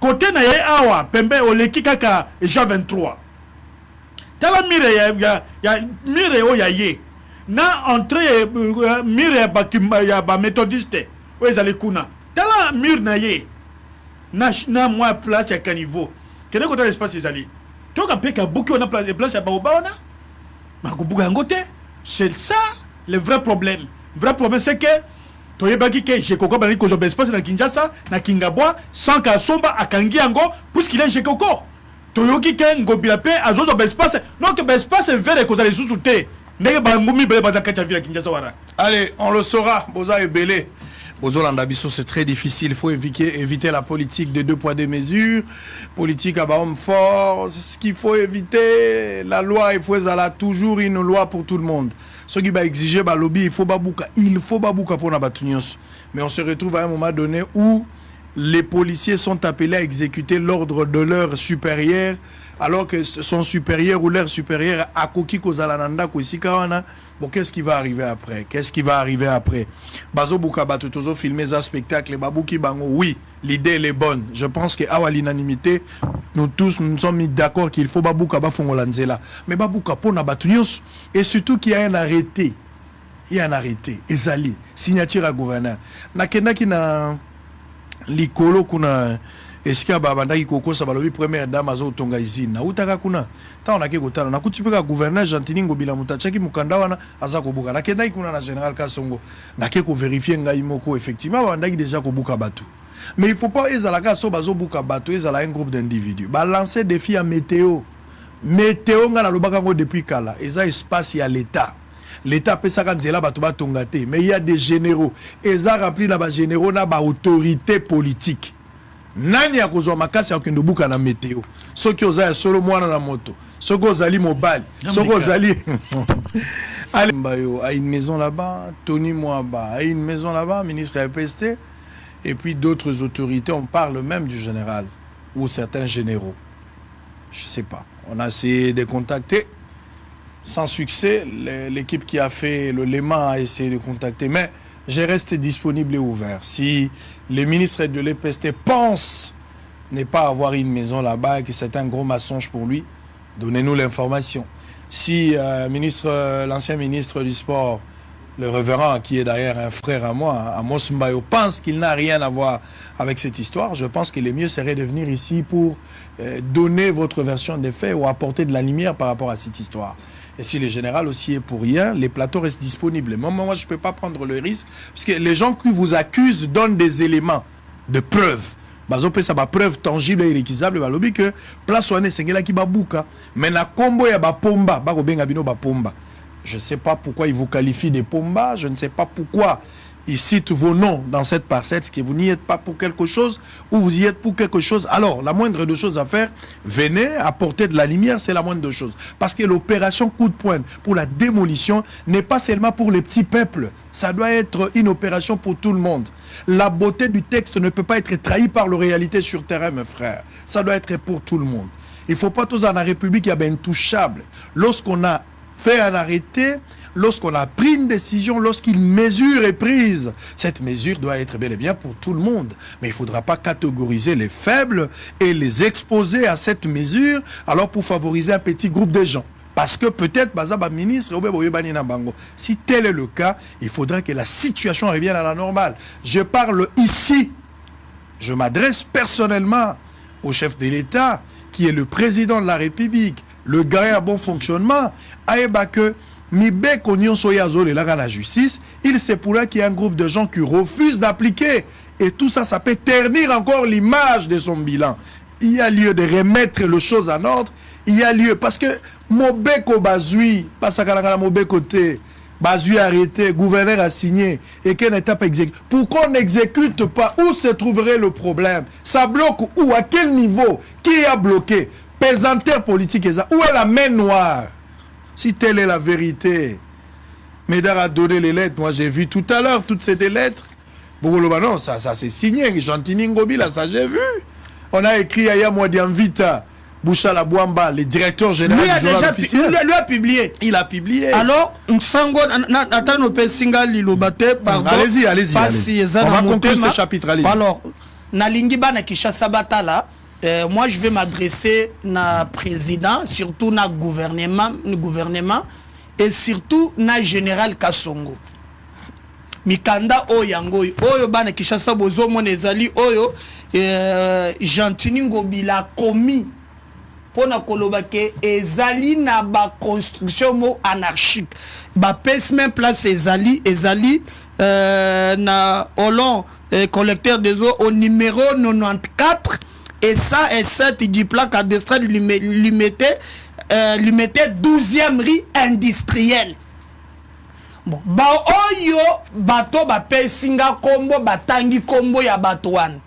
Côté na ye awa pembe oleki kaka Jean 23. Tala mire ya mire o ya ye. Na entrée mire ya ba méthodiste. O ezali kuna. Tala mire na ye. Na moi place à caniveau. Quel est côté l'espace ezali? Toka peka buki on a place à baoba ona. Makubuga ngote. C'est ça le vrai problème. Le vrai problème c'est que toyebaki ke Jekoko bani ko zobe espace na Kinshasa na Kingabwa sans ka somba akangi yango puisqu'il est Jekoko. Toyoki ke ngobila pe azozo be espace donc be espace vert ko zali sous-souté. Ndenge bangumi bele badakata vila Kinshasa wara. Allez, on le saura, Boza et Belé. Bozolanda Bisso, c'est très difficile. Il faut éviter la politique de 2 poids 2 mesures. Politique à homme fort. C'est ce qu'il faut éviter. La loi, il faut toujours une loi pour tout le monde. Ce qui va exiger le lobby, il faut babouka. Il faut babouka pour Nabatunios. Mais on se retrouve à un moment donné où les policiers sont appelés à exécuter l'ordre de leur supérieur, alors que son supérieur ou leur supérieur a koki kozalananda kosikawana. Bon, qu'est-ce qui va arriver après? Qu'est-ce qui va arriver après? Bazo Boukaba Totozo filmer un spectacle, Babouki Bango, oui, l'idée elle est bonne. Je pense qu'à l'unanimité, nous tous nous sommes mis d'accord qu'il faut Babouka Bafongolanzela. Mais Babouka Pona Batunios, et surtout qu'il y a un arrêté. Il y a un arrêté. Ezali, signature à gouverneur. Nakenda qui na likolo kuna. Est-ce qu'il y a babandaki koko sa balobi première dame azo tonga izine na utaka kuna ta on a ke kotana na kutipeka gouverneur Gentini Ngobila Mutachaki mukanda wana aza kobuka na kendaki kuna na général Kasongo na ke ko vérifier ngai moko effectivement babandaki déjà kobuka batu. Mais il faut pas ezalaka so bazo buka batu ezala un groupe d'individus ba lancer défi à météo nga na lobaka ngo depuis kala eza espace ya l'état. L'État peut s'arranger là, mais il y a des généraux. Ils ont rempli là, généraux, na ba autorité politique. Nani ya kozwa makasi ya kendo buka na météo. Soki ozali solo mwana na moto. Soki ozali mobile. Soki ozali allez Mbayo a une maison là-bas, Tony Mwaba a une maison là-bas, ministre de la PST et puis d'autres autorités, on parle même du général ou certains généraux. Je sais pas. On a essayé de contacter sans succès, l'équipe qui a fait le Léman a essayé de contacter, mais je reste disponible et ouvert. Si les ministres de l'EPST pensent n'est pas avoir une maison là-bas et que c'est un gros mensonge pour lui, donnez-nous l'information. Si l'ancien ministre du Sport, le révérend, qui est d'ailleurs un frère à moi, Amos Mbayo, pense qu'il n'a rien à voir avec cette histoire, je pense que le mieux serait de venir ici pour donner votre version des faits ou apporter de la lumière par rapport à cette histoire. Et si le général aussi est pour rien, les plateaux restent disponibles. Moi, je ne peux pas prendre le risque, parce que les gens qui vous accusent donnent des éléments de preuve. Ça va preuve tangible et irrécusable que place wane sengela ki babuka mais na kombo ya ba pomba ba ko benga bino ba pomba. Je ne sais pas pourquoi ils vous qualifient de pomba, je ne sais pas pourquoi ils citent vos noms dans cette parcelle, que vous n'y êtes pas pour quelque chose ou vous y êtes pour quelque chose. Alors, la moindre de choses à faire, venez apporter de la lumière, c'est la moindre de choses. Parce que l'opération coup de poing pour la démolition n'est pas seulement pour les petits peuples, ça doit être une opération pour tout le monde. La beauté du texte ne peut pas être trahie par la réalité sur terrain, mes frères. Ça doit être pour tout le monde. Il ne faut pas tous dans la République, il y a bien intouchable. Lorsqu'on a fait un arrêté, lorsqu'on a pris une décision, lorsqu'une mesure est prise, cette mesure doit être bel et bien pour tout le monde. Mais il ne faudra pas catégoriser les faibles et les exposer à cette mesure, alors pour favoriser un petit groupe de gens. Parce que peut-être, ministre, si tel est le cas, il faudra que la situation revienne à la normale. Je parle ici, je m'adresse personnellement au chef de l'État, qui est le président de la République, le gars à bon fonctionnement, que la justice, il se pourrait qu'il y ait un groupe de gens qui refusent d'appliquer. Et tout ça, ça peut ternir encore l'image de son bilan. Il y a lieu de remettre les choses en ordre. Il y a lieu, parce que Mobeko Bazui, parce que Mobeko Bazui arrêté, gouverneur a signé, et qu'elle n'est pas exécutée. Pourquoi on n'exécute pas? Où se trouverait le problème? Ça bloque où? À quel niveau? Qui a bloqué? Pesanteur politique, où est la main noire? Si telle est la vérité, Médard a donné les lettres. Moi, j'ai vu tout à l'heure toutes ces lettres. Non, ça c'est signé. Gentini Ngobi, là, ça j'ai vu. On a écrit Aya Mwadianvita, Bouchala Bouamba, le directeur général du journal officiel. Lui a publié. Il a publié. Alors, Nsango, Nathan Pesinga Lilobate, pardon. Allez-y. On va conclure ce chapitre. Allez-y. Alors, Nalingiba na Kishasa Batala. Moi, je vais m'adresser na président, surtout na gouvernement et surtout na général Kassongo. Mikanda Oyangoy, Oyo bana Kishasa bozo monezali Oyo Gentini Ngobi la commis pour na kolobake ezali na ba construction mo anarchique. Ba pèse même place ezali na Hollande collecteur des eaux au numéro 94. Et ça, et 7 du plan cadastral lui mettait 12e rue industrielle. Bon, oyo bato ba pesinga kombo batangi kombo ya batouane.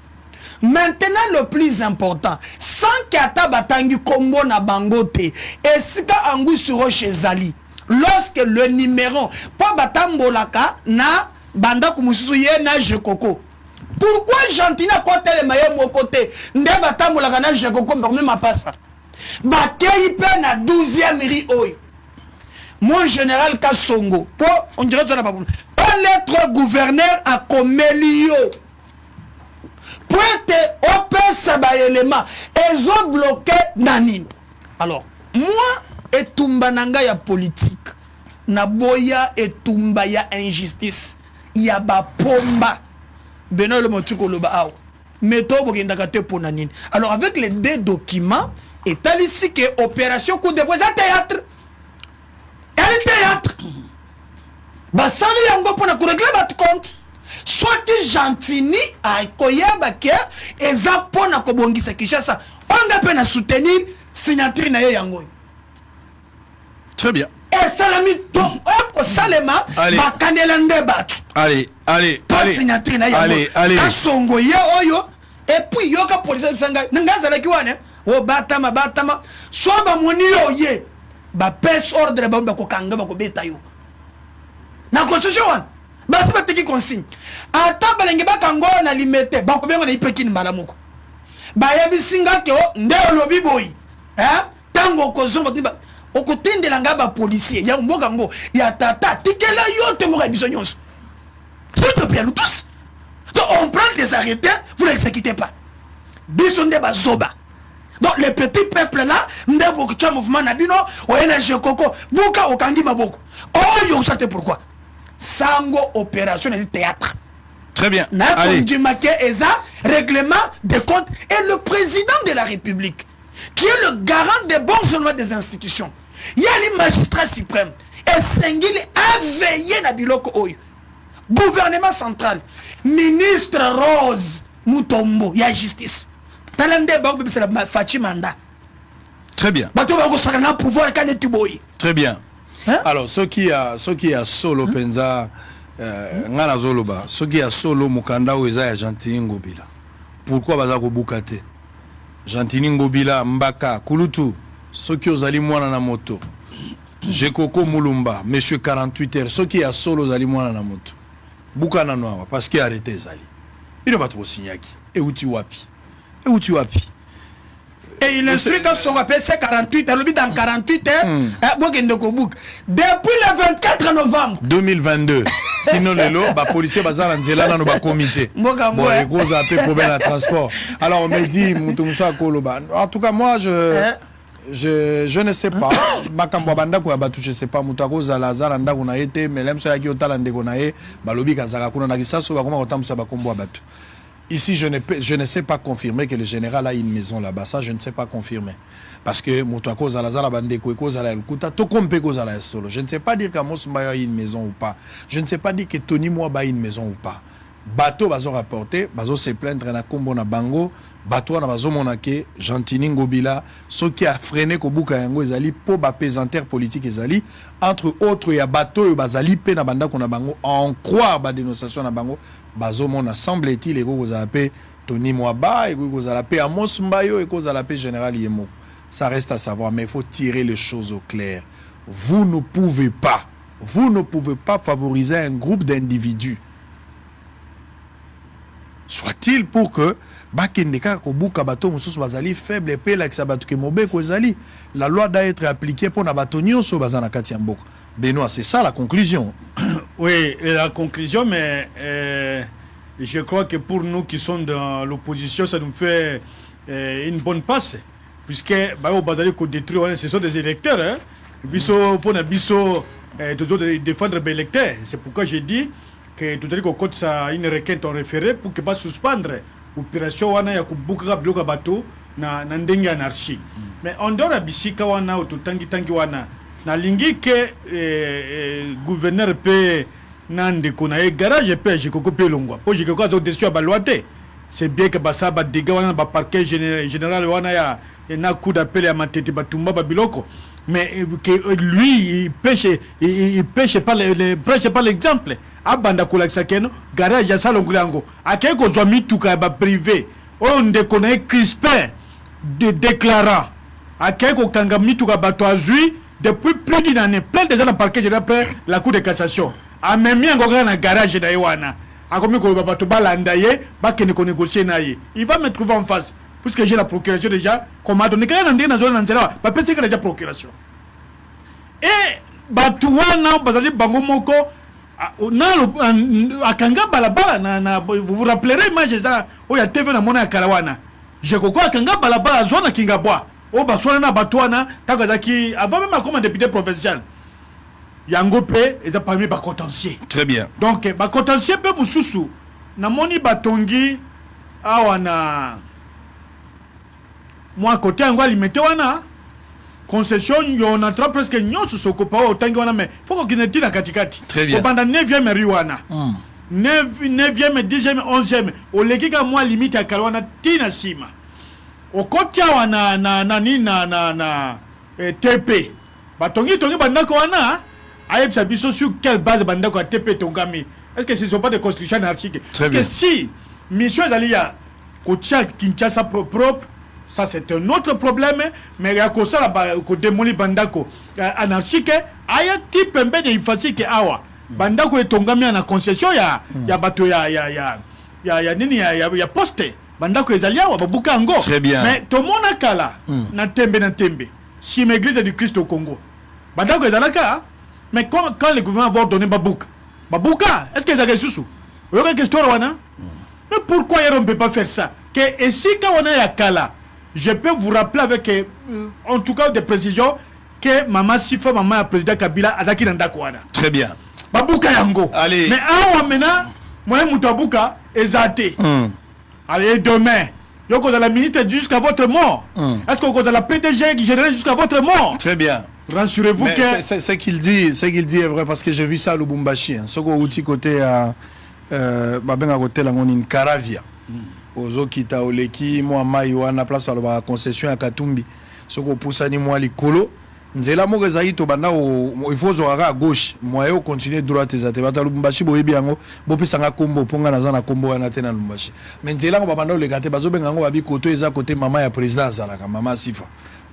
Maintenant le plus important, sans kata batangi kombo na bangote, et sika angu suro chez Zali. Lorsque le numéro po batambolaka na banda kumusuye na jekoko. Pourquoi Gentina côté les maillots mon côté ndeba tamola kana je ko même ma passe ba kei pe na 12e ri oy mon général Kassongo pour on dirait ça pas un lettre gouverneur à Komelio pour te opesa ba élément ils ont bloqué Nanine. Alors moi et tumba nanga ya politique na boya et tumba ya injustice ya ba pomba. Alors avec les deux documents, et ici que opération coup de poing théâtre. Elle est théâtre. Basali yango pour régler votre compte. Soit que Gentini a koyeba ke eza pona ko bongisa Kinshasa. On a peine à soutenir signature na yango. Très bien. Et salami donc au salema ba kanela ndeba. Allez. Kasongo ye oyo et puis yoka police sanga ngaza la kiwane o batama soba moni ye ba pes ordre ba ko kanga ba ko beta yo na constitution ba se batiki consigne ata balenge ba kango na limete ba ko bengo na ipekini malamuko ba yebisinga ke o nde lobi boy tango ko zomba tiba okutendela ngaba policier ya mboka ngo ya tata tikela yote mo biso nyonso. S'il te plaît, nous tous. Donc on prend des arrêtés, vous n'exécutez pas. bisonde bazoba. Donc les petits peuples là, ndebo kucha mouvement nabino, oyena jekoko, buka okangi maboko. Oh yo savez pourquoi? Sango opération du théâtre. Très bien. Allez. Règlement des comptes et le président de la République, qui est le garant des bons fonctionnements des institutions. Il y a les magistrats suprêmes. Et Sengili a veillé na biloko oyo. Gouvernement central, ministre Rose Mutombo, il y a justice. Talende Bagbe c'est la Fatimanda. Très bien. Bato ba ko sakana pouvoir quand tu boy. Très bien. Hein? Alors ce qui a solo penza ngana zoloba, ce qui a solo mukanda weza ya Gentini Ngobila. Pourquoi baza ko bukate? Gentini Ngobila Mbaka Kulutu, ce qui ozali mwana na moto. Jekoko Mulumba, monsieur 48 heures, ce qui a solo zali mwana na moto. Bukana noa parce qu'il a arrêté zali. Il ne va pas trop signaki. Et où tu wapi? Et il instruit dans son rappel, c'est 48 heures, dans 48 heures, depuis le 24 novembre 2022. Kino lelo, ba policier bazala nzela na no ba comité. Bon, cause a peu problème à transport. Alors on me dit Mutumsa Koloba. En tout cas moi je ne sais pas. Makambo banda ko ba toucher c'est pas Mutako Zalazar nda ko na été mais lem so ya ki otala ndeko na ye balobi kazaka kuna na kisaso ba koma kotamsa ba kombo abatu. Ici, je ne sais pas confirmer que le général a une maison là-bas. Ça, je ne sais pas confirmer. Parce que Moutouako Zalazala Bandeko Zala Kuta, Tokompe Zala Solo. Je ne sais pas dire qu'Amos Mbaya a une maison ou pas. Je ne sais pas dire que Tony Mwaba a une maison ou pas. Bateau bazo rapporté, bazo se plaindre na Kombo na Bango, bateau na bazo monake, Gentini Ngobila, ce qui a freiné Kobuka Yango Ezali pour ba pesanteur politique Ezali, entre autres il y a bateau et bazali pe na banda kona Bango, en croire ba dénonciation na Bango, bazo mona semble-t-il et ko zalape Tony Mwaba et ko zalape Amos Mbayo et ko zalape général Yemo. Ça reste à savoir, mais il faut tirer les choses au clair. Vous ne pouvez pas favoriser un groupe d'individus. Soit-il pour que Bakendeka Kobuka Bato Moussous Bazali faible et paix like Sabatuke Mobe Kozali. La loi doit être appliquée pour Nabatonio sur Bazana Katiambok. Benoît, c'est ça la conclusion. Oui, la conclusion, mais je crois que pour nous qui sommes dans l'opposition, ça nous fait une bonne passe. Puisque Bazali qu'on détruit, ce sont des électeurs. Hein? Bisso, pour Nabisso, toujours défendre les électeurs. C'est pourquoi j'ai dit que tout à l'heure qu'on ça une requête en référé pour que pas suspendre l'opération wana ya kubuka bloka bateau na ndengi anarchie. Mais on doit bisika wana ou tout tangi wana na lingi que gouverneur peut nande kona e garage peut je kokopé longwa. Pour je kokko dessus ba loité. C'est bien que basa ba dégâts wana ba parquet général wana ya na coup d'appel à matete batumba ba biloko. Mais que lui il pêche pas l'exemple. Abanda kolakisa keno garage ya salongulango akeko zwa tuka ba privé on de connaît Crispin de déclarant akeko kanga mituka bato azui depuis plus d'une année plein des ans dans parquet après la cour de cassation a même ngokana na garage na yewana akomi ko bato balanda ye bakene ko négocier na ye il va me trouver en face puisque j'ai la procuration déjà comme a donné kana ndina zone nzela ba petit que déjà procuration et bato wana bazali bango moko akanga balabala vous vous rappellerez image ça o ya TV na mona ya karawana je koko akanga balabala zona kingabwa o baswana na batwana takazaki avant même comme député provincial yango pe eza parmi ba contentieux. Très bien. Donc ba contentieux pe mususu na moni batongi awana moi côté yango alimete wana concession on entra presque nyonso sokopa otangi wana mais faut qu'on ait la katikati. Très bien. Pendant 9e riwana 9e 10e 11e au lekika moi limite ya kalwana tina sima au kotia wana na TP batongi bandako wana ayebisa biso sur quelle base bandako ya TP tongami. Est-ce que ce ne sont pas des constructions anarchiques? Parce que si mission d'alia kotia Kinshasa propre, ça c'est un autre problème, mais il y a que ça ko démoli bandako anarchique aya type mbe de infasique awa bandako etongami na concession ya bato ya nini ya poste bandako ezali awa babuka ngo. Très bien. Mais to mona kala na tembe si l'église du Christ au Congo bandako ezalaka mais quand le gouvernement va donner babuka est-ce que ça ressources? Il y a une histoire wana. Mais pourquoi on ne peut pas faire ça? que ici quand on est à Kala, je peux vous rappeler avec en tout cas des précisions que Maman Sifa, Maman le président Kabila a daki nanda kwana. Très bien. Babuka yango. Allez. Mais awa maintenant, moi mutabuka ezate. Allez demain. Yoko dans la ministre jusqu'à votre mort. Est-ce que vous dans la PDG générale jusqu'à votre mort? Très bien. Rassurez-vous que ce qu'il dit est vrai parce que j'ai vu ça à Lubumbashi. Ce qu'on outil côté à babenga côté la ngoni Karavia. Ozo kita oleki moi mai wana place par la concession à Katumbi. Ce qu'on pousse ni moi likolo. Nzela mo rezai to banda il faut zoraka à gauche. Moi yo continuer droite ezate. Bata Lubumbashi boyebi yango bo pisanga kombo ponga na zana kombo wana tena Lubumbashi. Mais nzela ngo babanda olekate bazo benga ngo babi koto eza côté mama ya président azalaka Mama Sifa.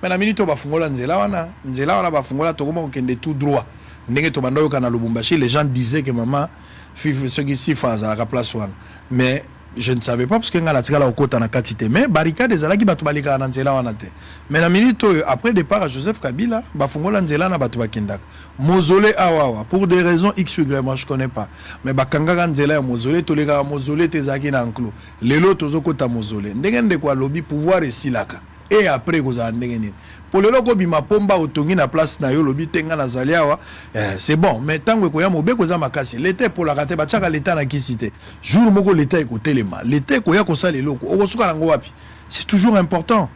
Mais na minute bafungola nzela wana bafungola tokoma okende tout droit. Ndenge to banda yo kana Lubumbashi, les gens disaient que Mama ce qui Sifa azalaka place wana. Mais je ne savais pas parce que ngala tikala okota na katite mais barricade ezalaki batu balika na nzela wana te. Mais na minute après départ à Joseph Kabila bafungola nzela na batu bakendaka mausolée awawa pour des raisons XY moi je connais pas mais bakangaka nzela ya mausolée toleka mausolée tezaki na enclos lelo tozokota mausolée ndenge ndeko alobi pouvoir esilaka et après kozala ndenge nini pour lelo ko bima pomba otongi na place na yo lobi tenga na zaliawa c'est bon mais tango ko ya mobeko za makasi l'été pour la rater bachaka l'état na kisite jour moko l'état ekotelema l'été ko ya ko sala leloko okosuka nango wapi c'est toujours important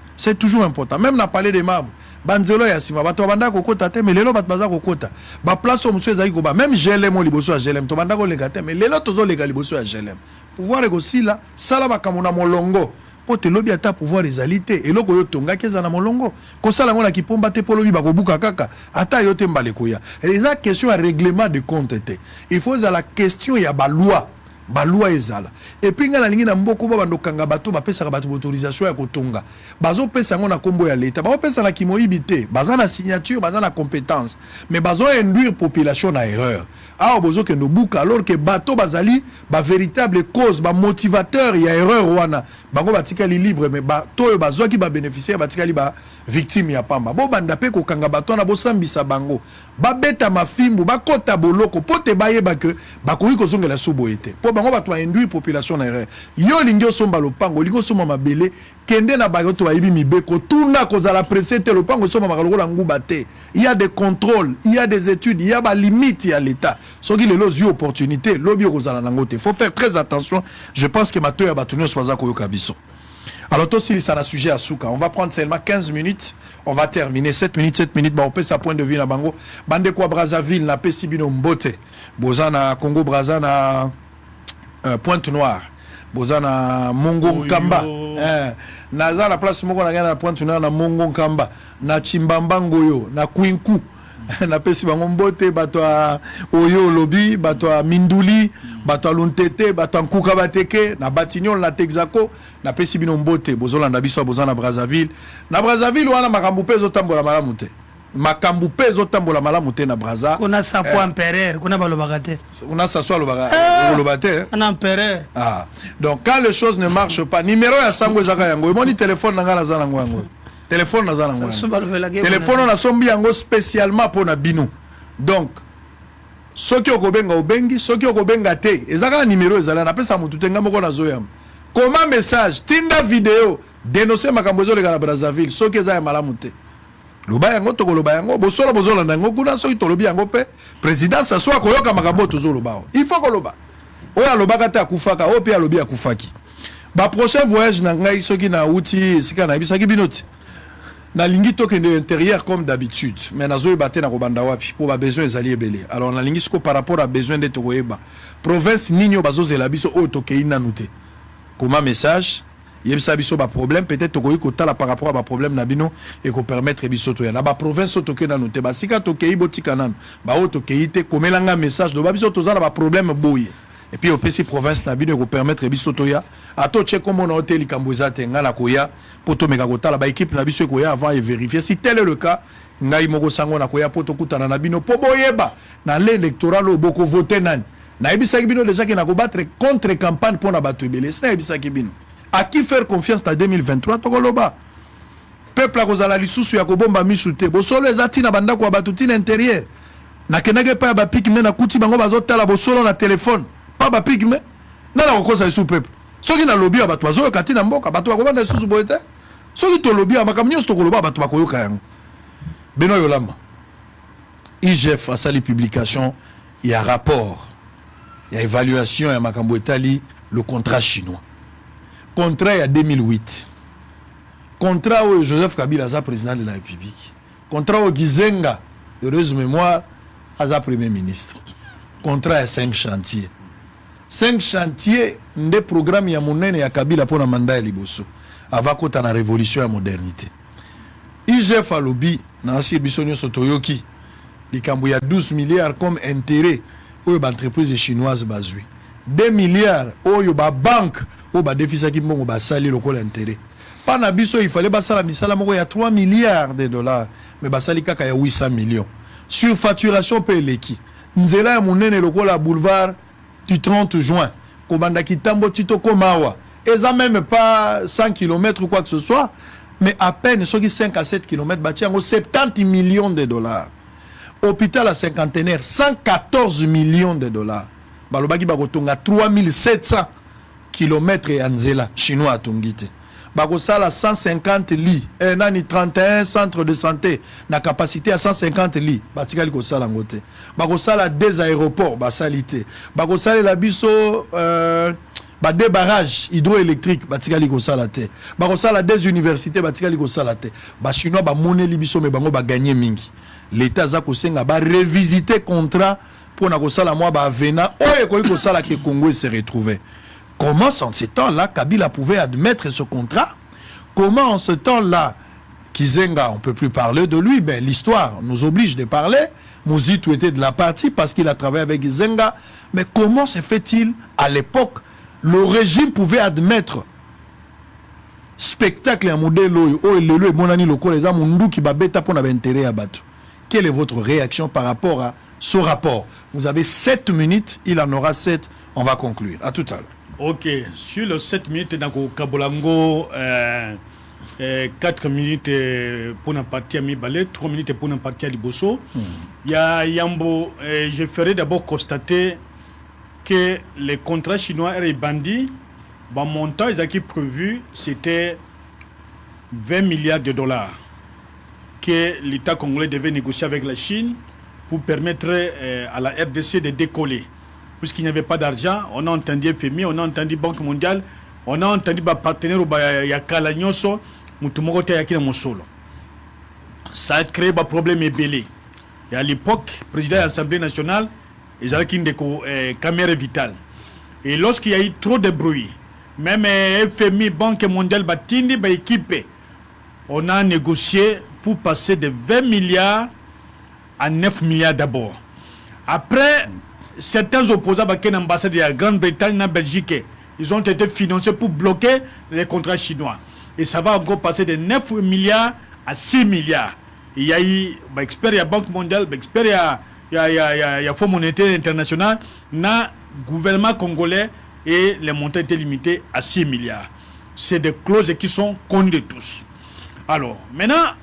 même na parler des marbres banzelo ya sima bato banda kokota te mais lelo bato baza kokota ba place omuso ezali ko ba même GLM liboso ya GLM to banda ko leka te mais lelo tozo leka liboso ya GLM pouvoir ekosila sala makamona molongo po te lobi ata pouvoir ezali te eloko yo tongaki eza na molongo kosala ngo na kipomba te po lobi bakobuka kaka ata yo te mbale koya eza question ya règlement de compte te il faut la question ya baloi ezala et puis nga na lingi na mboko ba bandokanga bato bapesaka bato autorisation ya kotonga bazo pesa ngo na kombo ya leta bazo pesa na kimoyibi te baza na signature baza na compétence mais bazo induire population na erreur ah bozo ke no buka alors que bato bazali ba véritable cause ba motivateur ya erreur wana bango batikali libre mais bato bazo ki ba bénéficiaire batikali ba victime ya pamba bo banda pe ko kanga bato na bo sambisa bango ba beta mafimbu ba kota boloko pote bayeba ke bakoyi ko zongela sobo ete po bango bato ba induire population na erreur yo lingio somba lopango lingo soma mabele kende na bagoto bayibi mibeko tuna kozala pressé te lopango soma makaloko la nguba te il y a des contrôles il y a des études il y a ba limite ya l'état soki lelo zio opportunité lobi kozala nango te faut faire très attention je pense que mato ya batunyo swaza koyoka biso. Alors, toi, si ça a un sujet à Souka, on va prendre seulement 15 minutes, on va terminer 7 minutes, bah, on peut sa point de vue na bango. Bande kwa Brazzaville, na Pesibino Mbote, Bozana Congo Brazza na Pointe-Noire, Bozana Mongo Nkamba, na la place Mongo na Pointe-Noire na Mongo Nkamba, na Chimbamba Ngoyo, na Kwinku. Na pesi bango mbote bato a oyo lobi bato a Minduli bato a Luntete bato a Nkuka bateke na Batignolles na Texaco na pesi bino mbote bozolanda biso bozana Brazzaville wana makambu pe zotambola malamu te makambu pe zotambola malamu te na Brazza kuna sapo empereur kuna balobaka te kuna saso loba te un empereur donc quand les choses ne marchent pas numéro ya sango ezaka yango moni téléphone nanga na zana yango téléphone na zana yango téléphone na sombi yango spécialement pour na bino donc soki okobenga obengi soki okobenga te ezaka na numéro ezala na pesa mutu tenga moko na zoyam comment message tinda vidéo dénoncer makambo ezoleka na Brazzaville soki eza ya malamu te loba yango tokoloba yango bozola nango kuna soki tolobi yango pe président s'assoit koyoka makambo tozoloba il faut koloba oyo alobaka te akufaka oyo pe alobi akufaki ba prochain voyage na ngai soki na uti sika na bisaki binoti na lingi tokende intérieur comme d'habitude mais nazo ebate na kobanda wapi pour ba besoin ezali ebele alors na lingi siko par rapport à besoin de tokoyeba province ninyo bazozela biso o tokei nanu te comment message yebisa biso ba problème peut-être tokoyi kotala par rapport à ba problème na bino et ko permettre biso to ya na ba province tokei nanu te ba sika tokei botika nanu ba o tokei te komelanga message do ba biso tozala ba problème boye et puis au PC province na bino ko permettre biso to ya ato che comme na hôtel Kamboza tenga na koya poto meka kotala ba équipe na biso koya avant et vérifier si tel est le cas ngai moko sango na koya poto kutana na bino po boyeba na l'électoral oboko voter nani na ebisa ki bino déjà que na ko battre contre campagne pour na bato ebele ça ebisa ki bino à qui faire confiance en 2023 tokoloba peuple a kozala lisusu ya kobomba misute bosolo ezati na banda kwa bato tina intérieur na kenake pa ba pigme na kuti bango bazotala bosolo na téléphone pas ba pigme na la kokosa sous peuple soki na lobby abato bazoyoka tina mboka bato bakovanda lisusu boye te soki tolobi makambo nyonso tokoloba bato bakoyoka yango. Benoît Yolama, IGF asali publication, il y a rapport, il y a évaluation, il y a makambo etali le contrat chinois. Contrat il y a 2008. Contrat où Joseph Kabila est président de la République. Contrat où Gizenga, heureuse mémoire, est premier ministre. Contrat est 5 chantiers. 5 chantiers, des programmes ya monene ya Kabila pour le mandat liboso. Avant qu'on ait la révolution et la modernité. IGF a lobby, dans la bisonio sotoyoki, il y a 12 milliards comme intérêt aux entreprises chinoises basées. 2 milliards aux banques, aux déficits qui vont sali le intérêt. Pas na biso, il fallait basala misala moko ya 3 milliards de dollars, mais basali kaka ya 800 millions. Sur facturation peleki. Nzela ya monene lokola boulevard du 30 juin. Kobanda kitambo tito komawa. Et ça même pas 100 km ou quoi que ce soit, mais à peine, ceux qui 5 à 7 km, bâti 70 millions de dollars. Hôpital à cinquantenaire, 114 millions de dollars. Balobaki bakotonga 3700 km et Anzela, chinois à Tongite. Bakosala 150 lits, nani 31 centres de santé, na capacité à 150 lits. Batikali kosala ngote. Bakosala 2 aéroports, basalité. Bakosala la biso des barrages hydroélectriques, batikali kosala te. Bakosala des universités, batikali kosala te. Ba chinois ba monnaie libiso mais bango ba gagner mingi. L'État za kosenga ba revisiter contrat pour na kosala moi ba vena oye ko kosala que Congo se retrouver. Comment en ce temps-là Kabila pouvait admettre ce contrat? Comment en ce temps-là Kizenga, on ne peut plus parler de lui, mais l'histoire nous oblige de parler. Mouzitou était de la partie parce qu'il a travaillé avec Kizenga. Mais comment se fait-il à l'époque le régime pouvait admettre spectacle à modèle ou le monani loko les amundu qui babeta pour n'avoir intérêt à battre. Quelle est votre réaction par rapport à ce rapport? Vous avez 7 minutes, il en aura 7, on va conclure. À tout à l'heure. Ok, sur les 7 minutes, dans le Kabolango, 4 minutes pour une partie à Mibale, 3 minutes pour une partie à Liboso. Il y a Yambo, je ferai d'abord constater que les contrats chinois et bandits, le montant qui prévu, c'était 20 milliards de dollars que l'État congolais devait négocier avec la Chine pour permettre à la RDC de décoller. Puisqu'il n'y avait pas d'argent, on a entendu FMI, on a entendu Banque mondiale, on a entendu les partenaires il y a Kalanyoso, Mutumogote Yakina Mosolo. Ça a créé des problèmes ébélés. Et à l'époque, le président de l'Assemblée nationale, ils avaient une caméra vitale. Et lorsqu'il y a eu trop de bruit, même FMI, Banque mondiale, Batindi, équipé, on a négocié pour passer de 20 milliards à 9 milliards d'abord. Après, certains opposants à l'ambassade de la Grande-Bretagne en Belgique, ils ont été financés pour bloquer les contrats chinois. Et ça va encore passer de 9 milliards à 6 milliards. Il y a eu des experts de la Banque mondiale, des experts il y a Fonds monétaire international, le gouvernement congolais et les montants étaient limités à 6 milliards. C'est des clauses qui sont connues de tous. Alors, maintenant,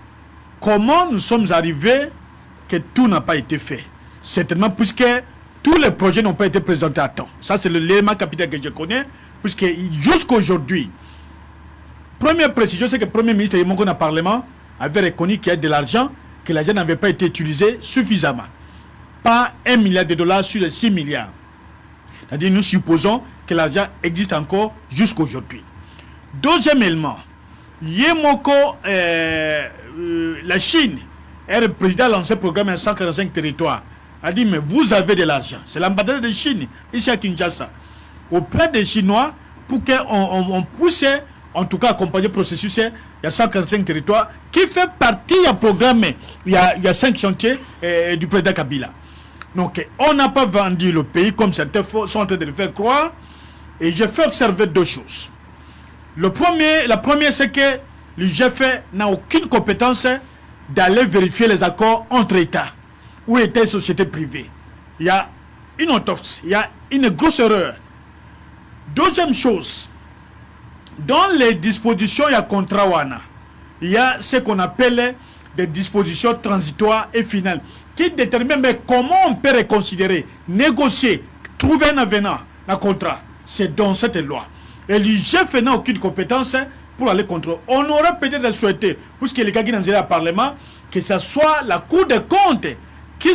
comment nous sommes arrivés que tout n'a pas été fait? Certainement puisque tous les projets n'ont pas été présentés à temps. Ça, c'est l'élément capital que je connais, puisque jusqu'à aujourd'hui, première précision, c'est que le Premier ministre et mon Parlement avait reconnu qu'il y a de l'argent, que l'argent n'avait pas été utilisé suffisamment. Pas 1 milliard de dollars sur les 6 milliards. C'est-à-dire, nous supposons que l'argent existe encore jusqu'à aujourd'hui. Deuxième élément, la Chine, le président a lancé le programme à 145 territoires. A dit, mais vous avez de l'argent. C'est l'ambassadeur de Chine, ici à Kinshasa, auprès des Chinois, pour qu'on puisse, en tout cas, accompagner le processus. Il y a 145 territoires qui fait partie du programme. Il y a 5 chantiers du président Kabila. Donc, on n'a pas vendu le pays comme certains sont en train de le faire croire. Et je fais observer 2 choses. La première, c'est que le GF n'a aucune compétence d'aller vérifier les accords entre États ou États et sociétés privées. Il y a une entorse, il y a une grosse erreur. Deuxième chose, dans les dispositions, il y a contrat WANA. Il y a ce qu'on appelle des dispositions transitoires et finales qui déterminent comment on peut reconsidérer, négocier, trouver un avenant, un contrat. C'est dans cette loi. Et l'IGF n'a aucune compétence pour aller contrôler. On aurait peut-être souhaité, puisque les cas qui dans le Parlement, que ce soit la Cour des comptes qui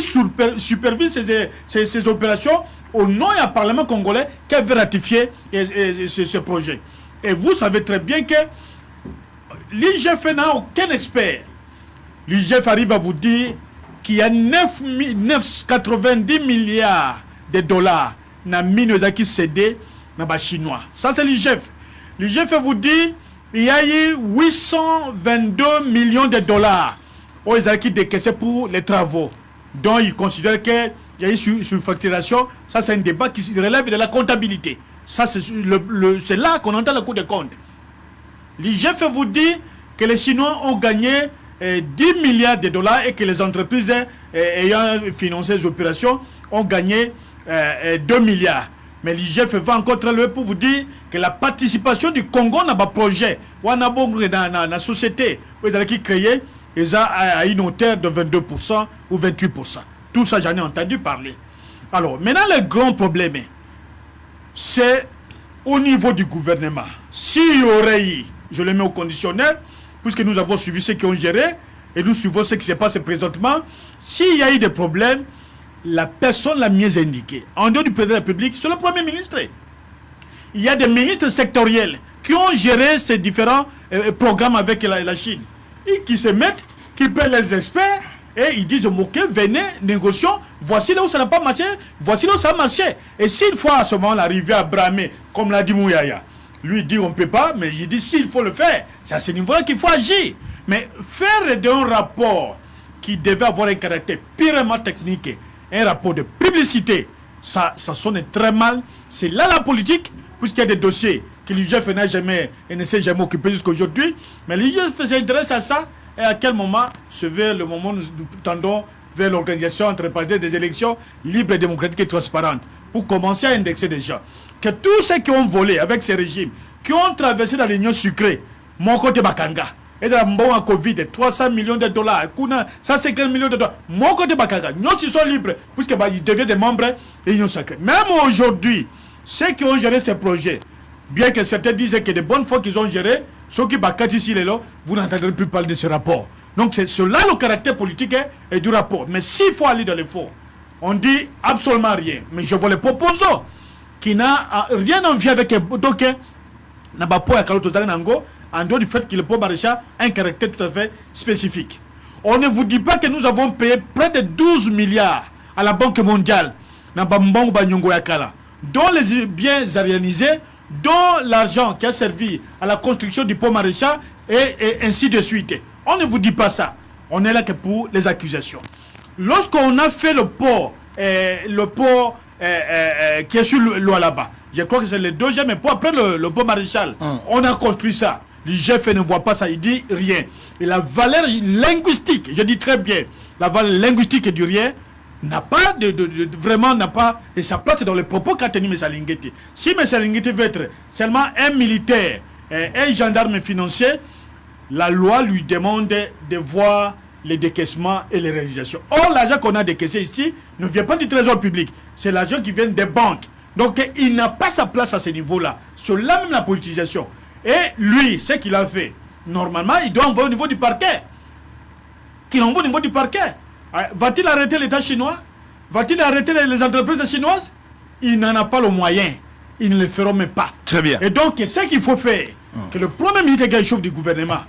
supervise ces opérations au nom du Parlement congolais qui avait ratifié ce projet. Et vous savez très bien que l'IGF n'a aucun expert. L'IGF arrive à vous dire qu'il y a 990 milliards de dollars dans les mines qui cédent dans les Chinois. Ça, c'est l'IGF. L'IGF vous dit qu'il y a eu 822 millions de dollars qui décaissés pour les travaux. Donc, ils considèrent qu'il y a eu surfacturation. Ça, c'est un débat qui relève de la comptabilité. Ça, c'est là qu'on entend le Cour des comptes. L'IGF vous dit que les Chinois ont gagné 10 milliards de dollars et que les entreprises ayant financé les opérations ont gagné 2 milliards. Mais l'IGF va encore très loin pour vous dire que la participation du Congo dans le projet, ou dans la société, qui créée, ils ont à une hauteur de 22% ou 28%. Tout ça, j'en ai entendu parler. Alors, maintenant, le grand problème, c'est au niveau du gouvernement. S'il y aurait eu, je le mets au conditionnel, puisque nous avons suivi ceux qui ont géré, et nous suivons ce qui se passe présentement, s'il y a eu des problèmes, la personne la mieux indiquée, en dehors du président de la République, c'est le Premier ministre. Il y a des ministres sectoriels qui ont géré ces différents programmes avec la Chine, et qui se mettent, qui prennent les experts, et ils disent, ok, venez, négocions, voici là où ça n'a pas marché, voici là où ça a marché. Et s'il faut à ce moment arriver à bramer, comme l'a dit Mouyaya, lui dit on ne peut pas, mais j'ai dit s'il faut le faire, c'est à ce niveau-là qu'il faut agir. Mais faire d'un rapport qui devait avoir un caractère purement technique, un rapport de publicité, ça sonne très mal. C'est là la politique, puisqu'il y a des dossiers que l'IGF n'a jamais et ne s'est jamais occupé jusqu'à aujourd'hui. Mais l'IGF s'intéresse à ça. Et à quel moment se vers le moment où nous tendons vers l'organisation entre parties des élections libres, démocratiques et transparentes pour commencer à indexer des gens. Que tous ceux qui ont volé avec ces régimes, qui ont traversé dans l'Union sucrée, mon côté Bakanga, et dans le Covid, 300 millions de dollars, 150 millions de dollars, mon côté Bakanga, nous ils sont libres, puisqu'ils deviennent des membres de l'Union sacrée. Même aujourd'hui, ceux qui ont géré ces projets, bien que certains disent que des bonnes fois qu'ils ont géré, ceux qui battent ici et là, vous n'entendrez plus parler de ce rapport. Donc c'est cela le caractère politique et du rapport. Mais s'il faut aller dans les fonds, on dit absolument rien. Mais je vois les proposants qui n'a rien envie avec donc n'a pas pour en dehors du fait qu'il peut maréchal un caractère tout à fait spécifique. On ne vous dit pas que nous avons payé près de 12 milliards à la Banque mondiale dont les biens réalisés, dont l'argent qui a servi à la construction du pont maréchal et ainsi de suite. On ne vous dit pas ça. On est là que pour les accusations. Lorsqu'on a fait le pont qui est sur l'eau là-bas, je crois que c'est le deuxième pont après le pont maréchal. On a construit ça. L'IGF ne voit pas ça, il dit rien. Et la valeur linguistique, je dis très bien, la valeur linguistique du rien, n'a pas vraiment n'a pas et sa place dans les propos qu'a tenu M. Lingeti. Si M. Lingeti veut être seulement un militaire, un gendarme financier, la loi lui demande de voir les décaissements et les réalisations. Or, l'argent qu'on a décaissé ici ne vient pas du trésor public, c'est l'argent qui vient des banques. Donc, il n'a pas sa place à ce niveau-là. C'est là même la politisation. Et lui, ce qu'il a fait, normalement, il doit envoyer au niveau du parquet. Qu'il envoie au niveau du parquet. Va-t-il arrêter l'État chinois? Va-t-il arrêter les entreprises chinoises? Il n'en a pas le moyen. Ils ne le feront même pas. Très bien. Et donc, ce qu'il faut faire, que le premier militaire chef du gouvernement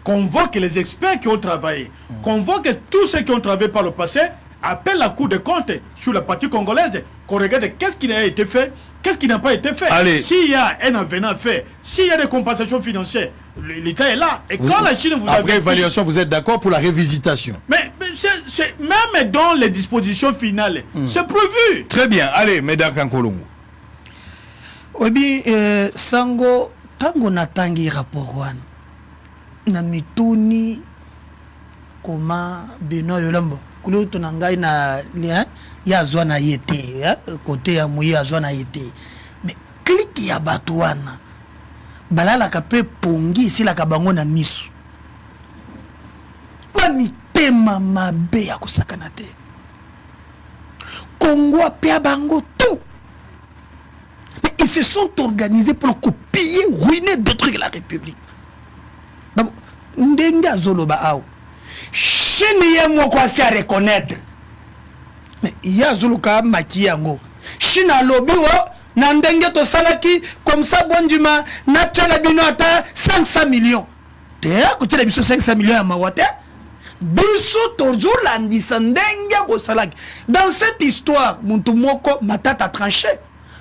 convoque les experts qui ont travaillé, convoque tous ceux qui ont travaillé par le passé, appelle la Cour des comptes sur la partie congolaise, qu'on regarde qu'est-ce qui a été fait, qu'est-ce qui n'a pas été fait. S'il y a un avenant à faire, s'il y a des compensations financières, l'État est là. Et quand la Chine vous après évaluation, vous êtes d'accord pour la révisitation? Mais c'est même dans les dispositions finales, c'est prévu. Très bien. Allez, Mesdames Kankolongo. Obi, Sango, tango natangi rapport wana. Na mituni koma Benoît Yolombo. Kulo tonangai na ya zwa na yete, côté ya muyi azwa na yete. Mais clique ya batu wana. Balala ka pe pongi sila ka bango na misu. Kwa mitema mabe ya kusakana te. Kongo pe bango tout. Mais Ils se sont organisés pour copier, ruiner, détruire la République. Donc, Ndenga Zoloba Ao. Chine yé moko asi à reconnaître. Mais il y a Zoluka Makiyango. Chine a lobby Nandenge to salaki comme ça bondima na tchala bino ata 500 millions. Te akuti la biso 500 millions à mawate. Biso tojo landisa ndenge ko salaki. Dans cette histoire, muntu moko matata tranché.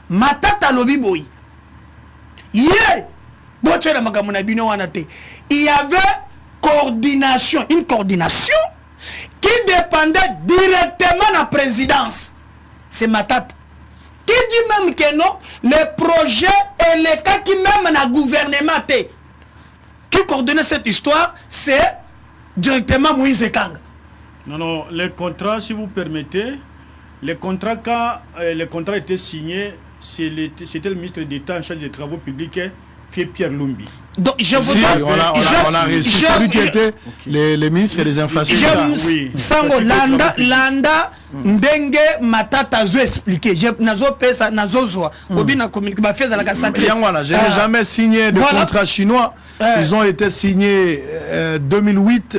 Matata lobby boy. Yeah. Bochela makamuna bino wana te. Il y avait coordination, une coordination qui dépendait directement de la présidence. C'est Matata. Qui dit même que non, les projets et les cas qui même dans le gouvernement qui coordonnait cette histoire, c'est directement Moïse Kanga. Non, les contrats, si vous permettez, les contrats, quand les contrats étaient signés, c'était le ministre d'État en charge des travaux publics, Pierre Lumbi. Donc, je vous on a réussi. Celui qui était les ministres des infrastructures. Oui. Sango Landa Ndenge Matata zo expliqué. Je nazo pesa nazo zoa. Obi na communiqué ba fait la centre. Je n'ai jamais signé de contrat chinois. Ils ont été signés 2008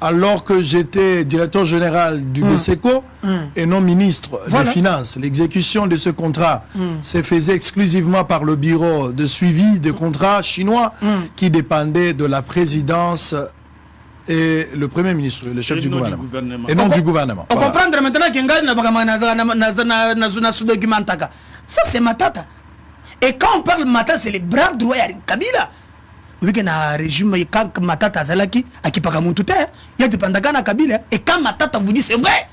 alors que j'étais directeur général du BSECO et non ministre des Finances. L'exécution de ce contrat se faisait exclusivement par le bureau de suivi des contrats chinois qui dépendait de la présidence et le premier ministre, le chef du gouvernement. Et non du gouvernement. On comprend maintenant qu'il documentaka. Ça c'est Matata. Et quand on parle Matata, c'est les bras droits de Kabila. Oui, que na régime quand Matata Zalaki a qui pas mon tout il y a des pandagana Kabila et quand Matata vous dit c'est vrai.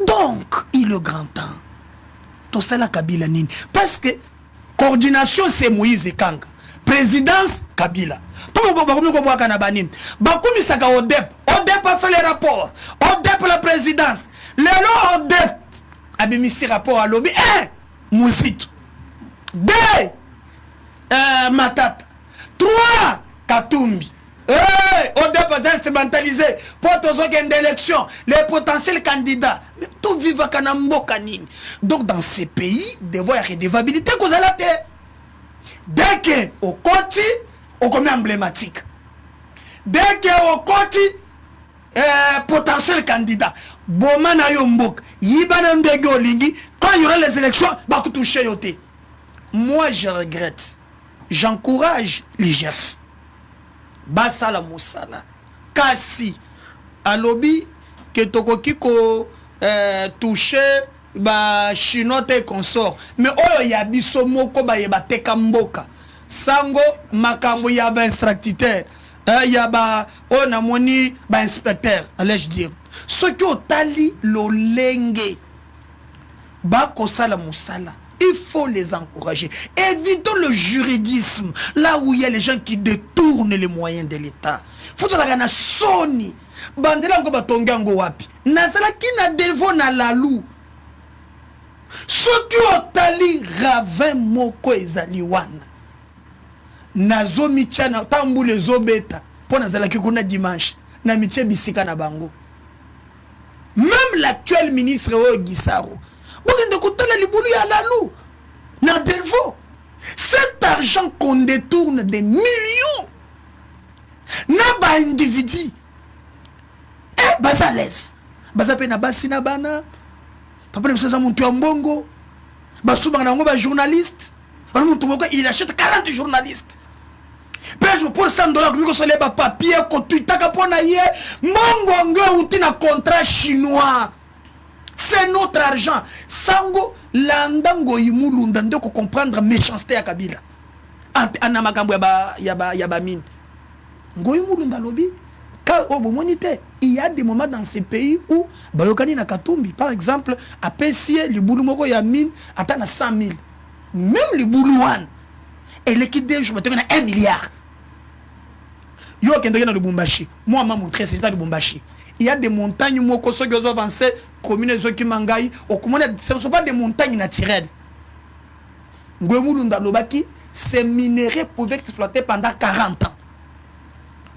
Donc, il est le grand temps. Tout ça la Kabila nini parce que coordination c'est Moïse Kanga. Présidence Kabila. Pour moi comme ko kana banini. Ba komisaka ODEP. ODEP a fait les rapports. ODEP la présidence. Le ODEP a mis ce rapport à lobby 1 Moussit. 2 Matata. 3 Katumbi. ODEP a instrumentalisé pour tous les élections, les potentiels candidats. Mais tout vivre Kanambo Kanine. Donc dans ces pays, devoir y redevabilité qu'on a la terre. Dès que au côté, on comme emblématique. Dès que au côté, potentiel candidat. Bomana Yombok, Yibana Ndege Olingi, quand il y aura les élections, bah toucher yoté. Moi je regrette. J'encourage l'IGF. Basala Moussala. Kasi. Alobi, que tokoki ko toucher ba chinois te consort. Mais oh ya biso moko ba yeba teka mboka. Sango makambo ya ba instructeur. Ya ba on a moni ba inspecteur, allais-je dire. Ce qui au tali lolenge. Ba kosala Moussala. Il faut les encourager. Évitons le juridisme. Là où il y a les gens qui détournent les moyens de l'État. Faut que la soni. Bandela ngo batonga ngo wapi. Nazala ki na devo na lalu. Ceux qui ont tali ravin moko ezali wana. Nazo michana tambu les obeta. Po nazala ki kuna dimanche. Na miche bisika na bango. Même l'actuel ministre Gisaro. Cet argent qu'on détourne des millions n'a pas individu et bazales bazape na basi na bana papa ne sasa muntu ambongo basuma na ngo ba journaliste bana muntu moko il achète 40 journalistes pèse pour $100 ko sole ba papier ko tuitaka pona ye mbongo ngo uti na contrat chinois. C'est notre argent. Sango landango imulunda ndeko comprendre méchanceté ya Kabila. Anamakambo yaba mine. Ngo imulunda lobi. Quand au monité, il y a des moments dans ces pays où bayokani na Katumbi par exemple à Pessie le boulou moko ya mine atteint à 100 000. Même le boulouan et l'équipe des jours maintenant 1 milliard. Yo kendenge na Lubumbashi. Moi m'a montré c'est pas Lubumbashi. Il y a des montagnes moko so qui ont avancé communes qui mangai au commune ce ne sont pas des montagnes naturelles. Ngwemulunda lobaki ces minéraux pouvaient être exploités pendant 40 ans.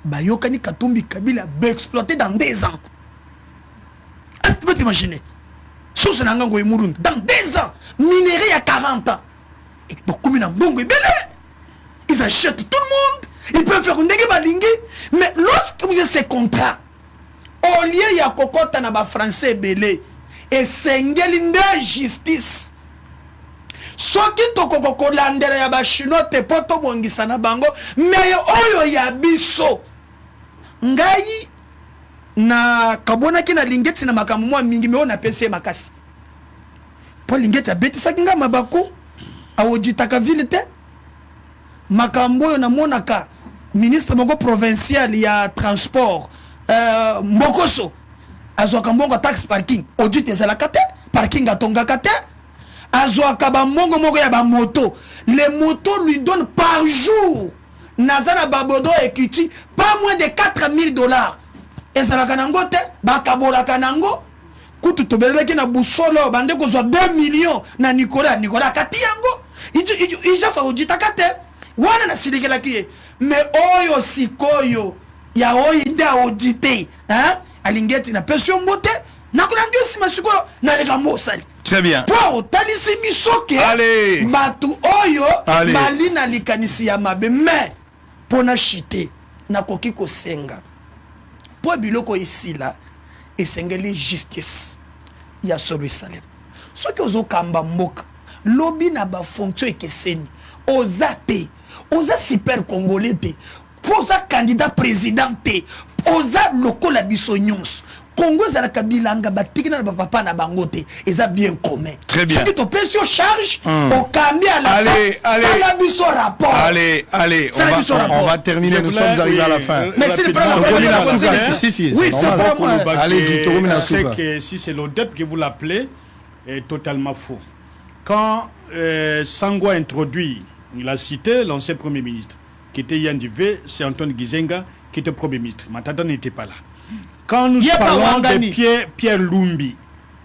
Bayokani Katumbi Kabila va exploiter dans 2 ans. Est-ce que tu peux t'imaginer? Sous ce nangango Ngwemulunda dans 2 ans, minéraux il y a 40 ans. Et beaucoup de gens, ils achètent tout le monde. Ils peuvent faire une dégueulasse. Mais lorsque vous avez ces contrats, au lieu il y a kokota na ba français belé et sengeli nde justice. Soki tokoko kolandela ya ba chinois te poto bongisa na bango, mais oyo ya biso. Ngai na kabona ki na lingeti na makambo mwa mingi me ona pese makasi. Po lingeti abeti sakinga mabako awojitaka vile te. Makambo yo na monaka ministre moko provincial ya transport Mokoso azwaka mbongo tax parking audit ezalaka te parking atongaka te azwaka bamongo moko ya bamoto les motos lui donnent par jour nazana babodo ekiti pas moins de $4,000 ezalaka nango te bakabolaka nango kutu tobelelaki na busolo bande kozwa 2 millions na Nicolas kati yango ijafa auditaka te wana nasilikelaki ye mais oyo sikoyo ya oyo nde audité hein alingeti na pension mbote nakona ndio sima sikoyo na leka mosali très bien po talisi bisoke batu oyo bali na likanisi ya mabe mais pona chité nakoki kosenga po biloko isila esengeli justice ya Yerusalem soki ozokamba mboka lobi na ba fonction ekeseni ozate oza super congolais te oza candidat président te oza lokola biso nyonso Congo ezalaka bilanga batiki na papa na bango te eza bien commun très bien soki topesi charge okambi à la fin sala biso rapport allez on va terminer nous sommes arrivés à la fin merci le président si oui c'est allez-y Toromina Souka que si c'est l'ODEP que vous l'appelez est totalement faux quand Sango a introduit, il a cité l'ancien Premier ministre, qui était Yann Duvé, c'est Antoine Gizenga, qui était Premier ministre. Matata n'était pas là. Quand nous parlons de Pierre Lumbi,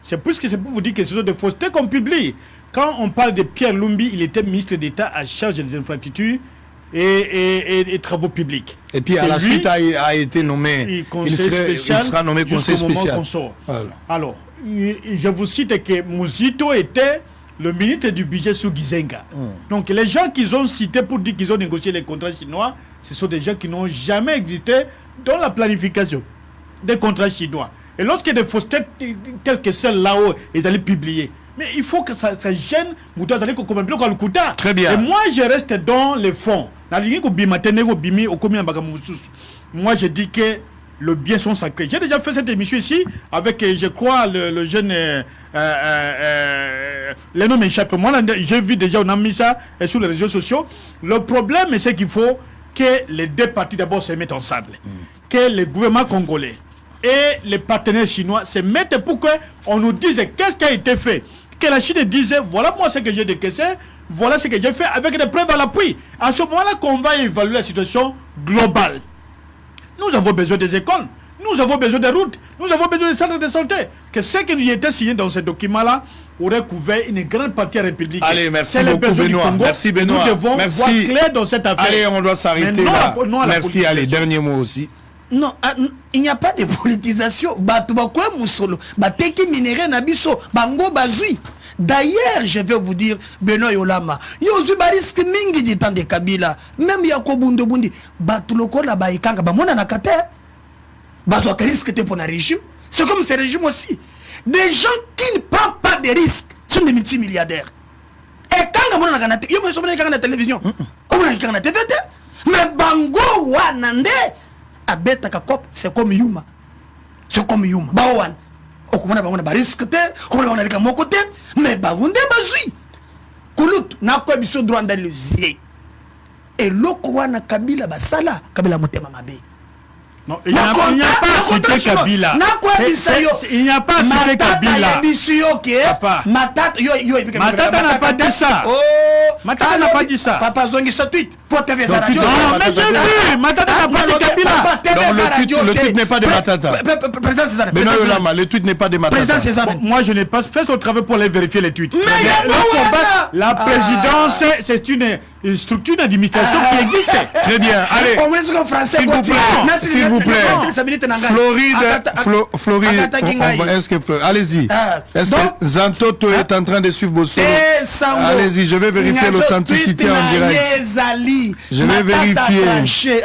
c'est pour vous dire que ce sont des faussetés qu'on publie. Quand on parle de Pierre Lumbi, il était ministre d'État à charge des infrastructures et travaux publics. Et puis à la suite a été nommé, il sera nommé conseiller spécial. Alors, je vous cite que Mouzito était le ministre du budget sous Gizenga. Donc les gens qu'ils ont cités pour dire qu'ils ont négocié les contrats chinois, ce sont des gens qui n'ont jamais existé dans la planification des contrats chinois. Et lorsque des faussetés telles que celles là-haut, ils allaient publier. Mais il faut que ça gêne. Très bien. Et moi, je reste dans les fonds. Moi, je dis que le bien sont sacrés. J'ai déjà fait cette émission ici avec, je crois, le jeune... les noms m'échappent. Moi, j'ai vu déjà, on a mis ça sur les réseaux sociaux. Le problème, c'est qu'il faut que les deux parties d'abord se mettent ensemble. Que le gouvernement congolais et les partenaires chinois se mettent pour qu'on nous dise qu'est-ce qui a été fait. Que la Chine dise, voilà moi ce que j'ai décaissé, voilà ce que j'ai fait avec des preuves à l'appui. À ce moment-là qu'on va évaluer la situation globale. Nous avons besoin des écoles, nous avons besoin des routes, nous avons besoin des centres de santé. Que ce qui nous était signé dans ce document-là aurait couvert une grande partie républicaine. Allez, merci beaucoup Benoît. Merci Benoît. Nous devons voir clair dans cette affaire. Allez, on doit s'arrêter là. Merci, allez, dernier mot aussi. Non, il n'y a pas de politisation. D'ailleurs, je vais vous dire, Benoît Yolama, yozu bariski mingi di temps de Kabila, même yako bundo bundi, batuloko la baikanga, bamona nakate, bazo risque te pour un régime. C'est comme ce régime aussi. Des gens qui ne prennent pas de risques sont des multimilliardaires. Et quand on a la télévision, on a la TV, mais bango wanande, abeta kakop, c'est comme Yuma. C'est comme Yuma. Bawan. Okumana bangona bariske te, okumana bangona lika moko te, mais bagunde bazui. Kulut na kwa biso droit dans le zie. Et loko wana Kabila basala, Kabila motema mabe. Non, il n'y a pas cité Kabila. Il n'y a pas cité Kabila. Matata n'a pas dit ça. Matata n'a pas dit ça. Papa Zongi sa tweet. Pour TV Non, mais j'ai vu. Matata n'a pas dit Kabila. Donc le tweet n'est pas de Matata. Président César. Benoît Yolama, le tweet n'est pas de Matata. Président César. Moi, je n'ai pas fait son travail pour aller vérifier les tweets. Mais la présidence, c'est une une structure d'administration qui existe. Très bien, allez. S'il vous plaît, Floride, allez-y. Est-ce que Zantoto est en train de suivre Bossolo? Allez-y, je vais vérifier l'authenticité en direct. Je vais vérifier.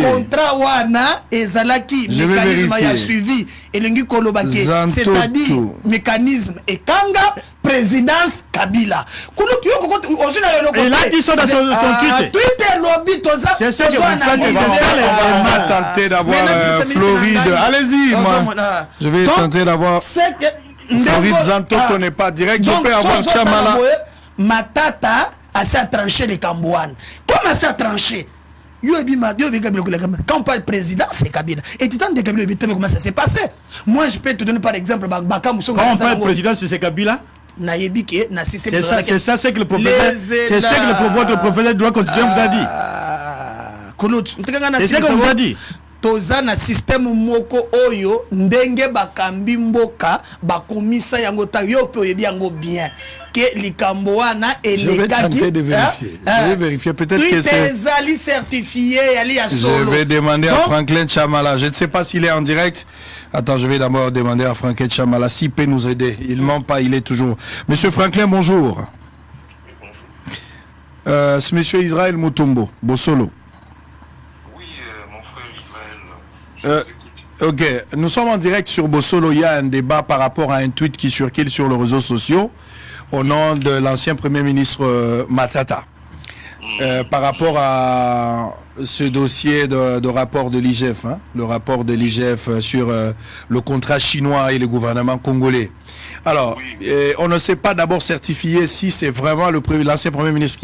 Contrat wana ezalaki mécanisme ya suivi elengi kolobaki, c'est-à-dire mécanisme ekanga présidence Kabila. Et là, ils sont dans son Twitter lobby toza. C'est ça que vous faites. On va tenter d'avoir Floride. Allez-y, moi. Je vais tenter d'avoir Floride. Zantoto n'est pas direct. Je peux avoir Chamala. Matata a s'est tranché les Cambouanes. Comment ça tranché? Quand on parle de président, c'est Kabila. Et tu t'en dis comment ça s'est passé. Moi, je peux te donner par exemple quand on parle de président, c'est Kabila. C'est ça, c'est que le professeur, votre professeur doit continuer, vous a dit. C'est ce que vous a dit. Toza na système moko oyo ndenge bakambi mboka bakomisa yango ta yo pe oyebi yango bien que likambo wana elekaki. Je vais vérifier peut-être que c'est certifié ali ya solo. Je vais demander à Franklin Chamala. Je ne sais pas s'il est en direct. Attends, je vais d'abord demander à Franklin Chamala s'il peut nous aider. Il ment pas, il est toujours. Monsieur Franklin, bonjour. C'est monsieur Israël Mutombo, Bossolo. Ok, nous sommes en direct sur Bossolo. Il y a un débat par rapport à un tweet qui circule sur les réseaux sociaux au nom de l'ancien Premier ministre Matata. Par rapport à ce dossier de rapport de l'IGF, hein, le rapport de l'IGF sur le contrat chinois et le gouvernement congolais. Alors, on ne sait pas d'abord certifier si c'est vraiment l'ancien Premier ministre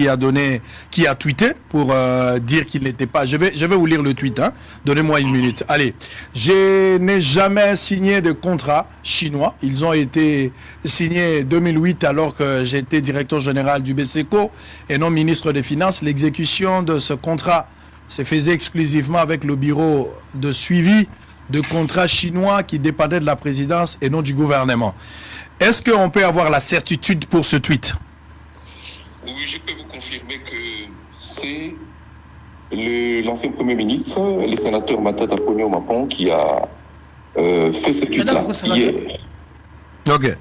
qui a tweeté pour dire qu'il n'était pas... Je vais vous lire le tweet, hein. Donnez-moi une minute. Allez, je n'ai jamais signé de contrat chinois. Ils ont été signés en 2008 alors que j'étais directeur général du BCECO et non ministre des Finances. L'exécution de ce contrat se faisait exclusivement avec le bureau de suivi de contrats chinois qui dépendaient de la présidence et non du gouvernement. Est-ce qu'on peut avoir la certitude pour ce tweet? Oui, je peux vous confirmer que c'est l'ancien Premier ministre, le sénateur Matata Ponyo Mapon, qui a fait ce tweet-là hier. Ok.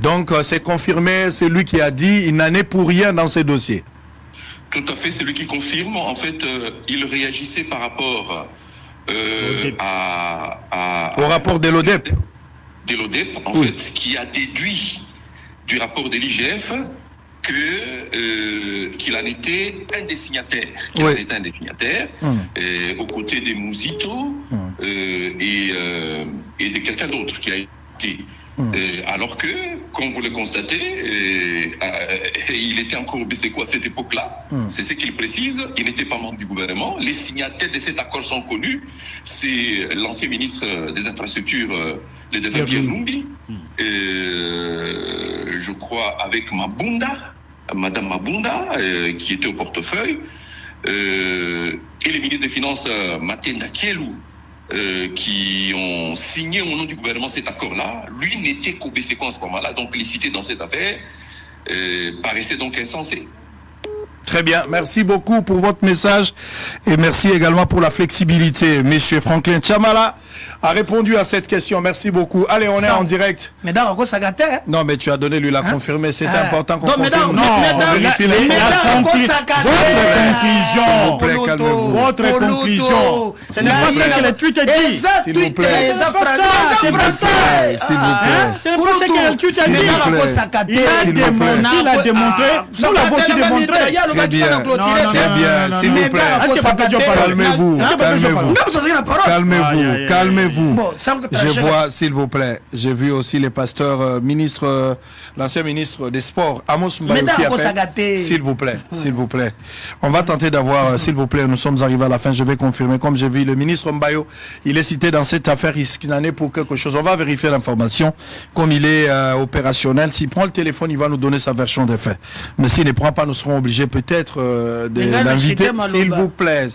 Donc, c'est confirmé, c'est lui qui a dit il n'en est pour rien dans ces dossiers. Tout à fait, c'est lui qui confirme. En fait, il réagissait par rapport au rapport de l'ODEP. De l'ODEP, en fait, qui a déduit du rapport de l'IGF qu'il en était un des signataires. Aux côtés des Mouzito et de quelqu'un d'autre qui a été. Alors que, comme vous le constatez, il était encore au BCECO à cette époque-là. C'est ce qu'il précise. Il n'était pas membre du gouvernement. Les signataires de cet accord sont connus. C'est l'ancien ministre des Infrastructures, le défunt Pierre Numbi, je crois avec Madame Mabunda, qui était au portefeuille, et les ministres des Finances Matenda Kielou, qui ont signé au nom du gouvernement cet accord-là. Lui n'était qu'au BCECO en ce moment-là, donc les cités dans cette affaire paraissait donc insensé. Très bien, merci beaucoup pour votre message et merci également pour la flexibilité. Monsieur Franklin Chamala a répondu à cette question, merci beaucoup. Allez, on est en direct. Non, mais tu as donné lui la confirmer, c'est important qu'on confirme. Non, on vérifie votre conclusion. Votre conclusion. Ce n'est pas ça que le tweet a dit. S'il vous plaît. C'est pas ça. S'il vous plaît. Ce n'est pas ça que le tweet a dit. Il a démontré. Nous l'avons aussi démontré. Très bien, s'il vous plaît. Calmez-vous. Je vois, s'il vous plaît, j'ai vu aussi les pasteurs l'ancien ministre des Sports, Amos Mbayo, qui appelle. S'il vous plaît. On va tenter d'avoir, s'il vous plaît, nous sommes arrivés à la fin, je vais confirmer, comme j'ai vu le ministre Mbayo, il est cité dans cette affaire, il en est pour quelque chose. On va vérifier l'information, comme il est opérationnel. S'il prend le téléphone, il va nous donner sa version des faits. Mais s'il ne prend pas, nous serons obligés peut-être de l'inviter. S'il vous plaît.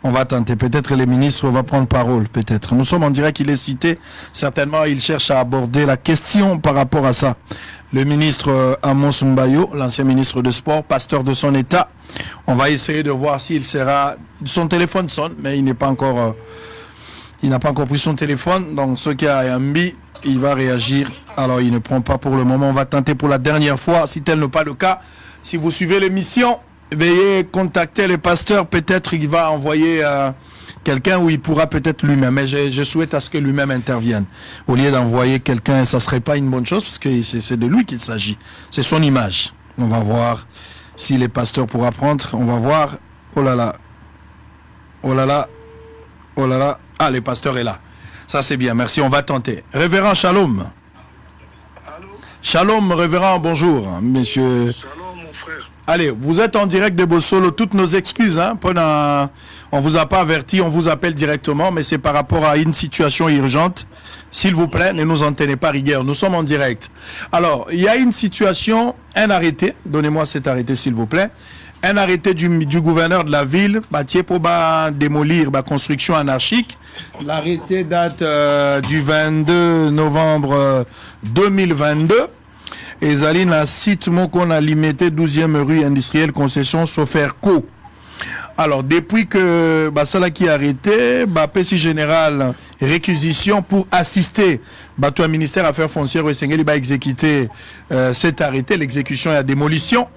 On va tenter. Peut-être les ministres vont prendre parole. Peut-être. Nous sommes en direct. Il est cité. Certainement, il cherche à aborder la question par rapport à ça. Le ministre Amos Mbayo, l'ancien ministre de Sport, pasteur de son État. On va essayer de voir s'il sera... Son téléphone sonne, mais il n'est pas encore... il n'a pas encore pris son téléphone. Donc, ce qui a Yambi, il va réagir. Alors, il ne prend pas pour le moment. On va tenter pour la dernière fois. Si tel n'est pas le cas, si vous suivez l'émission, veuillez contacter le pasteur. Peut-être il va envoyer quelqu'un où il pourra peut-être lui-même. Mais je souhaite à ce que lui-même intervienne. Au lieu d'envoyer quelqu'un, ça ne serait pas une bonne chose parce que c'est de lui qu'il s'agit. C'est son image. On va voir si le pasteur pourra prendre. On va voir. Oh là là. Oh là là. Oh là là. Ah, le pasteur est là. Ça, c'est bien. Merci. On va tenter. Révérend Shalom. Allô? Shalom, révérend. Bonjour, monsieur. Shalom, mon frère. Allez, vous êtes en direct de Bossolo. Toutes nos excuses. Hein, on vous a pas averti. On vous appelle directement. Mais c'est par rapport à une situation urgente. S'il vous plaît, ne nous en tenez pas rigueur. Nous sommes en direct. Alors, il y a une situation, un arrêté. Donnez-moi cet arrêté, s'il vous plaît. Un arrêté du gouverneur de la ville, pour démolir la construction anarchique. L'arrêté date du 22 novembre 2022. Et Zaline a site qu'on a limité 12e rue industrielle concession Soferco. Alors, depuis que cela qui est arrêté, PC général réquisition pour assister au ministère Affaires foncières Sengeli va exécuter cet arrêté, l'exécution et la démolition.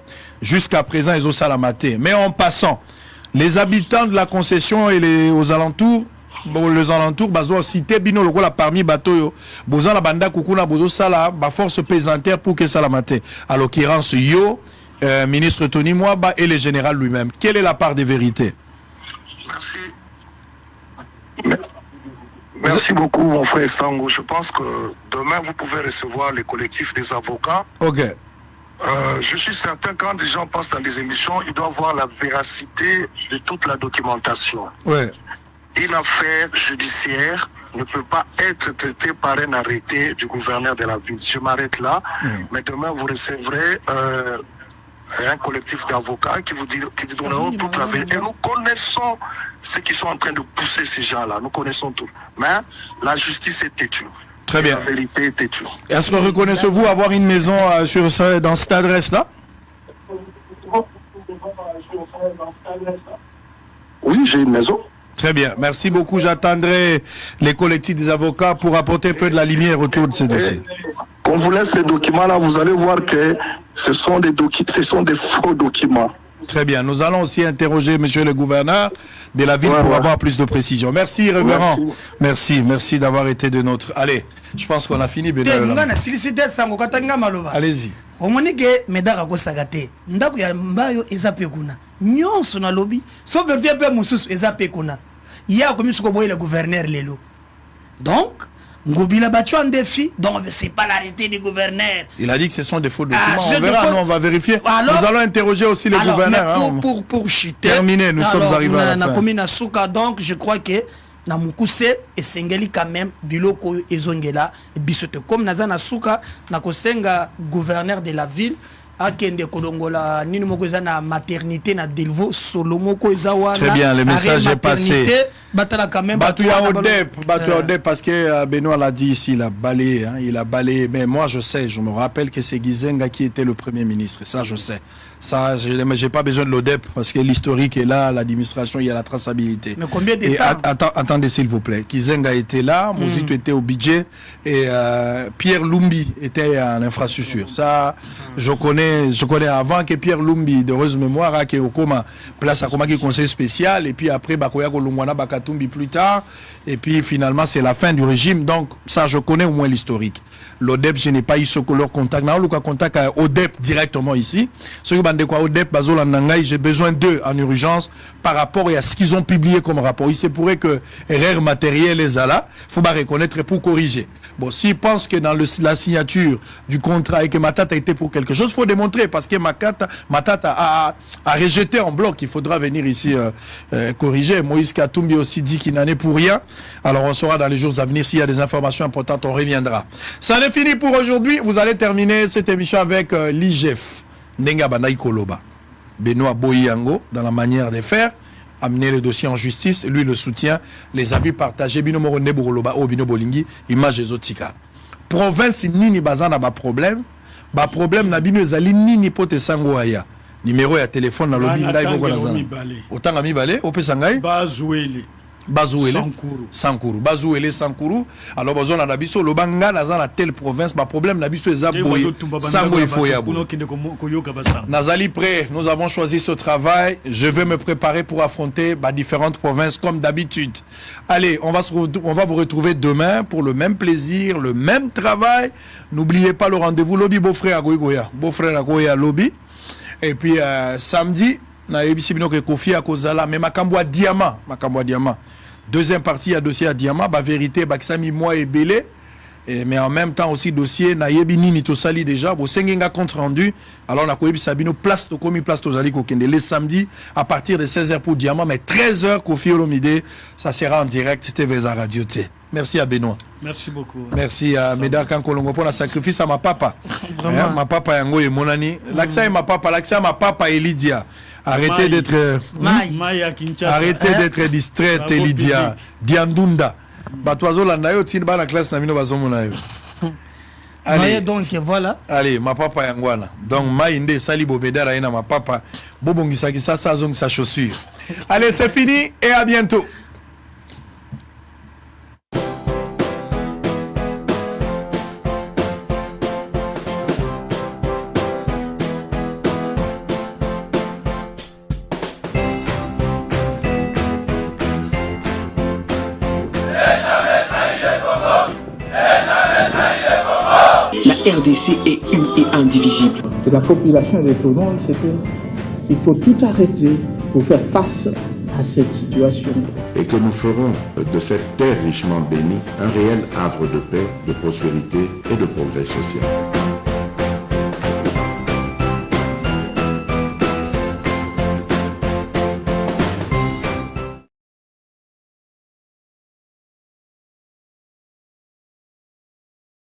Jusqu'à présent, ils ont salamaté. Mais en passant, les habitants de la concession et aux alentours, les alentours, cité Bino Logola parmi bateau, Bozan la banda Kukuna Bozo Sala, force pesantère pour que salamate. À l'occurrence, Yo, ministre Tony Mwaba et le général lui-même. Quelle est la part de vérité? Merci. Merci beaucoup, mon frère Sango. Je pense que demain, vous pouvez recevoir les collectifs des avocats. Ok. Je suis certain quand des gens passent dans des émissions, ils doivent voir la véracité de toute la documentation. Ouais. Une affaire judiciaire ne peut pas être traitée par un arrêté du gouverneur de la ville. Je m'arrête là, mais demain vous recevrez un collectif d'avocats qui vous donneront toute la vérité. Et nous connaissons ceux qui sont en train de pousser ces gens-là. Nous connaissons tout. Mais la justice est têtue. Très bien. La vérité est têtue. Est-ce que reconnaissez-vous avoir une maison dans cette adresse-là? Oui, j'ai une maison. Très bien. Merci beaucoup. J'attendrai les collectifs des avocats pour apporter un peu de la lumière autour de ces dossiers. Quand vous laissez ces documents-là, vous allez voir que ce sont des faux documents. Très bien. Nous allons aussi interroger monsieur le gouverneur de la ville pour avoir plus de précision. Merci, révérend. Merci d'avoir été de notre... Allez, je pense qu'on a fini. Allez-y. omonike medaka kosagate ndako ya mbayo eza pe kuna nyonso na lobby so vervie pe mususu eza pe kuna ya komisu ko boyela gouverneur lelo donc ngobila battu en défi donc c'est pas l'arrêté du gouverneur. Il a dit que ce sont des faux documents. On verra, nous on va vérifier. Alors, nous allons interroger aussi le gouverneur. Pour chiter. Terminé, nous sommes arrivés à la fin. Commune Souka, donc je crois que na mukuse et sengeli quand même biloko ezongela bisote comme nazana Souka na kosenga gouverneur de la ville akende kolongola nini moko na maternité na Delvaux Solomo ko ezawa. Très bien, le message est passé. Batala quand même Odep parce que Benoît l'a dit ici, il a balayé, mais moi je me rappelle que c'est Gizenga qui était le premier ministre, ça je sais. Ça, j'ai pas besoin de l'ODEP parce que l'historique est là, l'administration, il y a la traçabilité. Mais combien de temps? Attendez s'il vous plaît. Kizenga était là, Mouzito était au budget et Pierre Lumbi était en infrastructure. Ça, je connais avant que Pierre Lumbi, d'heureuse mémoire, qui est au coma, place à coma qui est conseil spécial et puis après Bakoya Kolungwana Bakatumbi plus tard et puis finalement c'est la fin du régime. Donc ça, je connais au moins l'historique. L'ODEP, je n'ai pas eu ce leur contact. N'a aucun contact avec ODEP directement ici. Ce que bande quoi ODEP, Bazola Nangaï, j'ai besoin d'eux en urgence par rapport à ce qu'ils ont publié comme rapport. Il se pourrait que erreur matérielle est là. Faut pas reconnaître pour corriger. Bon, s'ils pensent que dans la signature du contrat et que Matata était pour quelque chose, faut démontrer parce que Matata a rejeté en bloc. Il faudra venir ici corriger. Moïse Katumbi aussi dit qu'il n'en est pour rien. Alors on saura dans les jours à venir s'il y a des informations importantes, on reviendra. Ça n'est fini pour aujourd'hui. Vous allez terminer cette émission avec l'IGF. Nenga Banaï Koloba. Benoît Boyango dans la manière de faire. amener le dossier en justice, lui le soutient, les avis partagés, bino moro ne boroloba o bino bolingi, image des autres tika. Province nini bazana ba problème na bino ezali nini pote sango aya. Numéro ya téléphone na lobby ndai boko na zana. Otanga mibale, opesa ngai Bazouele Sankuru. Alors bazona na biso lobanga na zana telle province, ba problème na biso eza boye sango ifo ya bo. Nazali prêt, nous avons choisi ce travail, je vais me préparer pour affronter différentes provinces comme d'habitude. Allez, on va vous retrouver demain pour le même plaisir, le même travail. N'oubliez pas le rendez-vous lobby beau-frère à Goya lobby. Et puis samedi na yebisi bino ke Kofi akozala mais makambo a diamant. Deuxième partie à dossier à diamant, vérité baksami moi et belé. Mais en même temps aussi dossier na yebi nini to sali déjà bo sengenga compte rendu. Alors on a koyebi sabino place to komi place to zali ko kende les samedis à partir de 16h pour diamant mais 13h Kofi Olomide, ça sera en direct TVza Radio T. Merci à Benoît. Merci beaucoup. Merci à Médard Kankolongo pour le sacrifice à ma papa. Vraiment. Ma papa Yango et Monani. L'accès à ma papa Elidia. Arrêtez d'être arrêtez d'être distraite Elidia. Diandunda. Batoizo landa yo tin ba la classe na mino bazomona yo. Allez donc voilà. Allez, ma papa Yangwana. Donc mainde sali bobedara ina ma papa bobongisa ki sa zong sa chaussure. Allez, c'est fini et à bientôt. La RDC est une et indivisible. De la population et de tout le monde, c'est qu'il faut tout arrêter pour faire face à cette situation. Et que nous ferons de cette terre richement bénie un réel havre de paix, de prospérité et de progrès social.